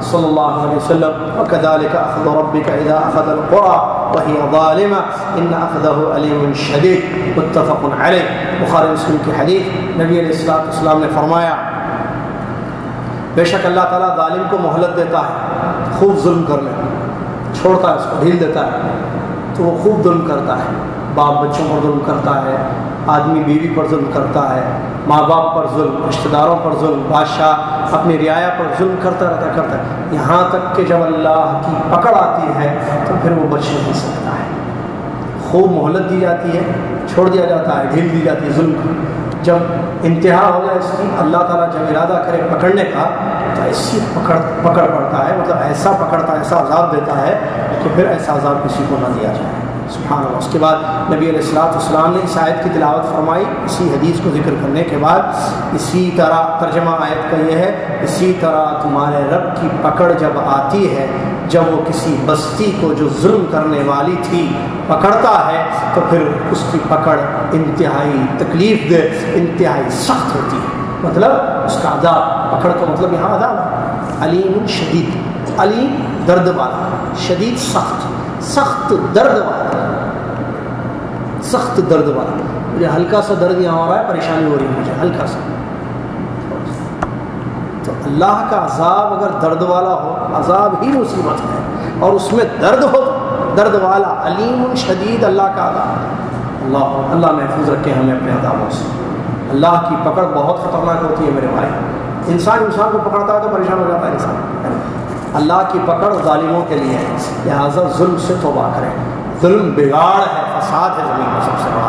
صلی اللہ علیہ وسلم وکذلک اخذ ربک اذا اخذ القرى وهي ظالمہ ان اخذہ علیم شدید، متفق علیہ. بخاری مسلم کی حدیث. نبی علیہ الصلوۃ والسلام نے فرمایا، بے شک اللہ تعالیٰ ظالم کو مہلت دیتا ہے، خوب ظلم کر لے، چھوڑتا ہے، اس کو ڈھیل دیتا ہے تو وہ خوب ظلم کرتا ہے. باپ بچوں پر ظلم کرتا ہے، آدمی بیوی پر ظلم کرتا ہے، ماں باپ پر ظلم، رشتہ داروں پر ظلم، بادشاہ اپنی رعایا پر ظلم کرتا ہے، یہاں تک کہ جب اللہ کی پکڑ آتی ہے تو پھر وہ بچ نہیں سکتا ہے. خوب مہلت دی جاتی ہے، چھوڑ دیا جاتا ہے، ڈھیل دی جاتی ہے ظلم کی. جب انتہا ہو جائے اس کی، اللہ تعالیٰ جب ارادہ کرے پکڑنے کا تو ایسی پکڑ پڑتا ہے، مطلب ایسا پکڑتا ہے، ایسا عذاب دیتا ہے کہ پھر ایسا عذاب کسی کو نہ دیا جائے. سبحان اللہ. اس کے بعد نبی علیہ الصلوۃ والسلام نے اس آیت کی تلاوت فرمائی. اسی حدیث کو ذکر کرنے کے بعد اسی طرح ترجمہ آیت کا یہ ہے، اسی طرح تمہارے رب کی پکڑ جب آتی ہے، جب وہ کسی بستی کو جو ظلم کرنے والی تھی پکڑتا ہے تو پھر اس کی پکڑ انتہائی تکلیف دہ، انتہائی سخت ہوتی ہے. مطلب اس کا عذاب، پکڑ کا مطلب یہاں عذاب ہے. علیم شدید، علیم درد والا، شدید سخت، سخت درد والا، سخت درد والا. مجھے ہلکا سا درد یہاں ہو رہا ہے، پریشانی ہو رہی ہے مجھے ہلکا سا. تو اللہ کا عذاب اگر درد والا ہو، عذاب ہی مصیبت ہے، اور اس میں درد ہو، درد والا، علیم شدید اللہ کا عذاب. اللہ محفوظ رکھے ہمیں اپنے عذابوں سے. اللہ کی پکڑ بہت خطرناک ہوتی ہے میرے بھائی. انسان کو پکڑتا ہے تو پریشان ہو جاتا ہے انسان. اللہ کی پکڑ ظالموں کے لیے ہے، لہٰذا ظلم سے توبہ کریں. ظلم بگاڑ ہے، فساد ہے زمین میں سب سے بڑا.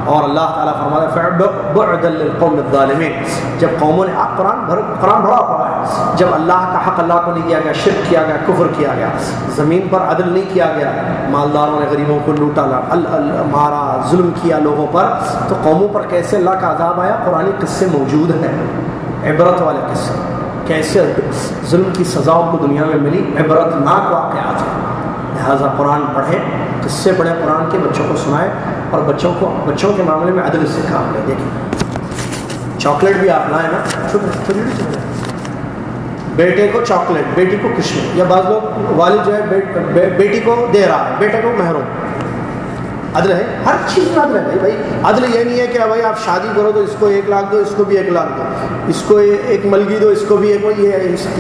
اور اللہ تعالیٰ فرماتا ہے بعدا للقوم الظالمین. جب قوموں نے قرآن بڑا پڑا ہے، جب اللہ کا حق اللہ کو نہیں دیا گیا، شرک کیا گیا، کفر کیا گیا، زمین پر عدل نہیں کیا گیا، مالداروں نے غریبوں کو لوٹا، مارا، ظلم کیا لوگوں پر، تو قوموں پر کیسے اللہ کا عذاب آیا. قرآن قصے موجود ہیں، عبرت والے قصے، کیسے ظلم کی سزاؤں کو دنیا میں ملی، عبرتناک واقعات ہیں. لہٰذا قرآن پڑھیں، قصے پڑھیں قرآن کے، بچوں کو سنائیں، اور بچوں کے معاملے میں عدل سے کام لیں. دیکھیں چاکلیٹ بھی آپ لائیں نا، چھوٹی بیٹے کو چاکلیٹ، بیٹی کو کشمش، یا بعض لوگ والد جو ہے بیٹی کو دے رہا ہے، بیٹے کو محروم. عدل ہے، ہر چیز میں عدل ہے بھائی. عدل یہ نہیں ہے کہ بھائی آپ شادی کرو تو اس کو 1 لاکھ دو، اس کو بھی 1 لاکھ دو، اس کو 1 ملگی دو، اس کو بھی 1،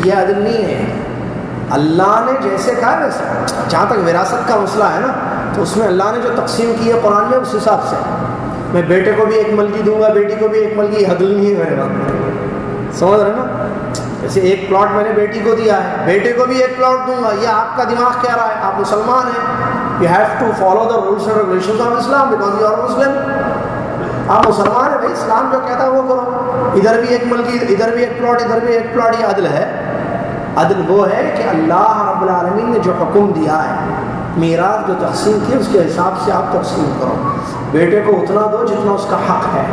یہ عدل نہیں ہے. اللہ نے جیسے کہا ویسے. جہاں تک وراثت کا مسئلہ ہے نا، تو اس میں اللہ نے جو تقسیم کی ہے قرآن میں، اس حساب سے میں بیٹے کو بھی 1 ملگی دوں گا، بیٹی کو بھی 1 ملگی. عدل نہیں ہے میرے بات، سمجھ رہے نا. جیسے 1 پلاٹ میں نے بیٹی کو دیا ہے، بیٹے کو بھی 1 پلاٹ دوں گا. یہ آپ کا دماغ کہہ رہا ہے، آپ مسلمان ہیں. You have to follow the rules and regulations of Islam because you are Muslim. آپ مسلمان ہیں بھائی، اسلام جو کہتا ہے وہ کرو. ادھر بھی 1 ملکی، ادھر بھی 1 پلاٹ، ادھر بھی 1 پلاٹ. یہ عدل ہے. عدل وہ ہے کہ اللہ رب العالمین نے جو حکم دیا ہے، میراث جو تقسیم کی، اس کے حساب سے آپ تقسیم کرو. بیٹے کو اتنا دو جتنا اس کا حق ہے.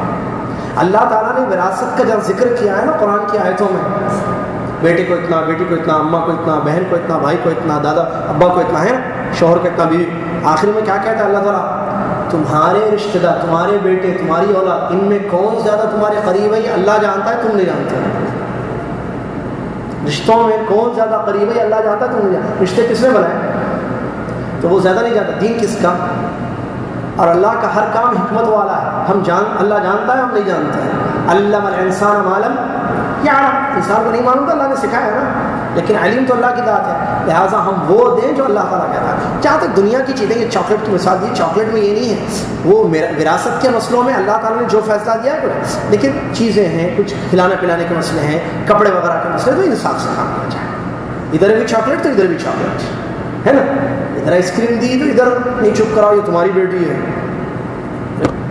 اللہ تعالیٰ نے وراثت کا جب ذکر کیا ہے نا قرآن کی آیتوں میں، بیٹے کو اتنا، بیٹی کو اتنا، اماں کو اتنا، بہن کو اتنا، بھائی کو اتنا، دادا ابا کو اتنا، ہے شوہر کو اتنا، بیوی. آخر میں کیا کہتا ہے اللہ تعالیٰ؟ تمہارے رشتہ دار، تمہارے بیٹے، تمہاری اولاد، ان میں کون زیادہ تمہارے قریب ہے یہ اللہ جانتا ہے، تم نہیں جانتے. رشتوں میں کون زیادہ قریب ہے اللہ جانتا ہے، تم نہیں جانتے. رشتے کس نے بنائے؟ تو وہ زیادہ نہیں جانتا. دین کس کا؟ اور اللہ کا ہر کام حکمت والا ہے. اللہ جانتا ہے، ہم نہیں جانتے ہیں. علم الانسان ما لم انسان کو نہیں معلوم تو اللہ نے سکھایا نا، لیکن علم تو اللہ کی ذات ہے، لہٰذا ہم وہ دیں جو اللہ تعالیٰ کہتا ہے۔ جہاں تک دنیا کی چیزیں، یہ چاکلیٹ کی مثال دی، چاکلیٹ میں یہ نہیں ہے، وہ وراثت کے مسئلوں میں اللہ تعالیٰ نے جو فیصلہ دیا ہے، لیکن چیزیں ہیں، کچھ کھلانے پلانے کے مسئلے ہیں، کپڑے وغیرہ کے مسئلے، تو انصاف سے کام کیا جائے۔ ادھر بھی چاکلیٹ تو ادھر بھی چاکلیٹ ہے نا، ادھر آئس کریم دی تو ادھر نہیں چپ کراؤ، یہ تمہاری بیٹی ہے،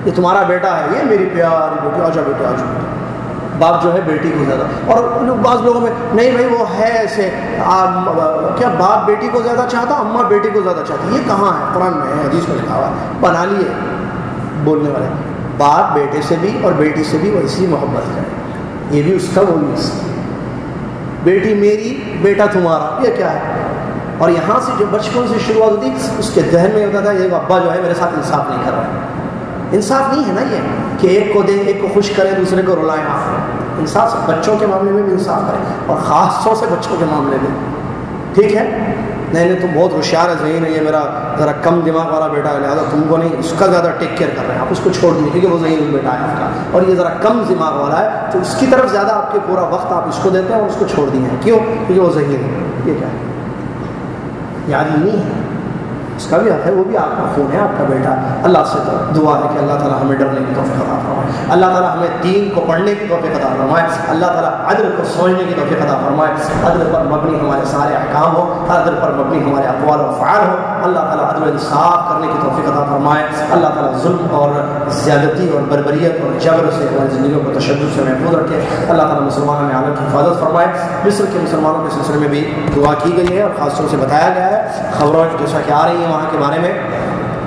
یہ تمہارا بیٹا ہے، یہ میری پیاری بیٹی، آ جاؤ بیٹا، آ جاؤ۔ باپ جو ہے بیٹی کو زیادہ، اور بعض لوگوں میں نہیں بھائی وہ ہے ایسے، کیا باپ بیٹی کو زیادہ چاہتا، اماں بیٹی کو زیادہ چاہتی، یہ کہاں ہے؟ قرآن میں ہے، حدیث میں لکھا ہوا ہے، بنا لیے بولنے والے۔ باپ بیٹے سے بھی اور بیٹی سے بھی ویسی محبت کرے، یہ بھی اس کا وہ بھی اس کا، بیٹی میری بیٹا تمہارا، یہ کیا ہے؟ اور یہاں سے جو بچپن سے شروعات ہوتی اس کے ذہن میں ہوتا تھا یہ ابا جو ہے میرے ساتھ انصاف نہیں کر رہا ہے۔ انصاف نہیں ہے نا یہ کہ ایک کو دیں، ایک کو خوش کریں، دوسرے کو رلائیں۔ آپ انصاف سے بچوں کے معاملے میں بھی انصاف کریں، اور خاص طور سے بچوں کے معاملے میں، ٹھیک ہے؟ نہیں تو بہت ہوشیار ہے، ذہین ہے، یہ میرا ذرا کم دماغ والا بیٹا ہے، لہٰذا تم کو نہیں، اس کا زیادہ ٹیک کیئر کر رہے ہیں، آپ اس کو چھوڑ دیجیے کیونکہ وہ ذہین بیٹا ہے آپ کا، اور یہ ذرا کم دماغ والا ہے تو اس کی طرف زیادہ آپ کے پورا وقت آپ اس کو دیتے ہیں اور اس کو چھوڑ دیے ہیں، کیوں؟ کیونکہ وہ ذہین ہے۔ یہ کیا ہے؟ یاد نہیں ہے، اس کا بھی حق ہے، وہ بھی آپ کا خون ہے، آپ کا بیٹا۔ اللہ سے دعا ہے کہ اللہ تعالیٰ ہمیں ڈرنے کی توفیق عطا فرمائے، اللہ تعالیٰ ہمیں دین کو پڑھنے کی توفیق عطا فرمائے، اللہ تعالیٰ عدل کو سمجھنے کی توفیق عطا فرمائے، عدل پر مبنی ہمارے سارے احکام ہو، عدل پر مبنی ہمارے اقوال و افعال ہو، اللہ تعالیٰ عدل و انصاف کرنے کی توفیق عطا فرمائے، اللہ تعالیٰ ظلم اور زیادتی اور بربریت اور جبر سے ہماری زندگیوں کو تشدد سے محفوظ رکھے، اللہ تعالیٰ مسلمانوں عالم کی حفاظت فرمائے۔ مصر کے مسلمانوں کے سلسلے میں بھی دعا کی گئی ہے اور خاص طور سے بتایا گیا ہے، خبروں جیسا کہ آ رہی ہیں وہاں کے بارے میں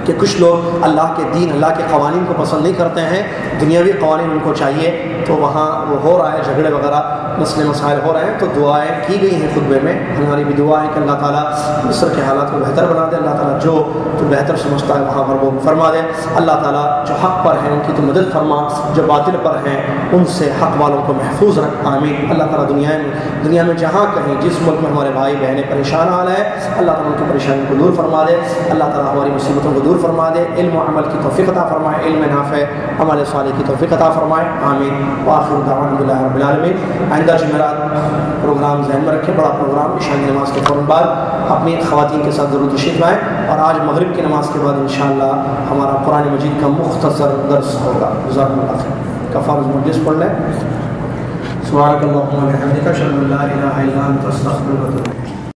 کہ کچھ لوگ اللہ کے دین، اللہ کے قوانین کو پسند نہیں کرتے ہیں، دنیاوی قوانین ان کو چاہیے، تو وہاں وہ ہو رہا ہے، جھگڑے وغیرہ مسئلے مسائل ہو رہے ہیں، تو دعائیں کی گئی ہیں خطبے میں۔ ہماری بھی دعا ہے کہ اللہ تعالیٰ مصر کے حالات کو بہتر بنا دے، اللہ تعالیٰ جو تو بہتر سمجھتا ہے وہاں پر وہ فرما دے، اللہ تعالیٰ جو حق پر ہیں ان کی تو مدد فرما، جو باطل پر ہیں ان سے حق والوں کو محفوظ رکھ، آمین۔ اللہ تعالیٰ دنیا میں جہاں کہیں جس ملک میں ہمارے بھائی بہنیں پریشان حال ہیں، اللہ تعالیٰ ان کی پریشانی کو دور فرما دے، اللہ تعالیٰ ہماری مصیبتوں کو دور فرما دے، علم و عمل کی توفیق عطا فرمائے، علم نافع عمل صالح کی توفیق عطا فرمائے، آمین۔ وآخر دعوانا الحمدللہ رب العالمین۔ آئندہ جمعرات پروگرام ذہن میں رکھیں، بڑا پروگرام عشاء کی نماز کے فوراً بعد، اپنی خواتین کے ساتھ ضرور تشریف لائیں، اور آج مغرب کی نماز کے بعد انشاءاللہ ہمارا قرآن مجید کا مختصر درس ہوگا۔ جزاکم اللہ خیر۔ کفارۃ مجلس پڑھ لیں۔ سبحانک اللہم و بحمدک، اشہد ان لا الہ الا انت، استغفرک و اتوب الیک۔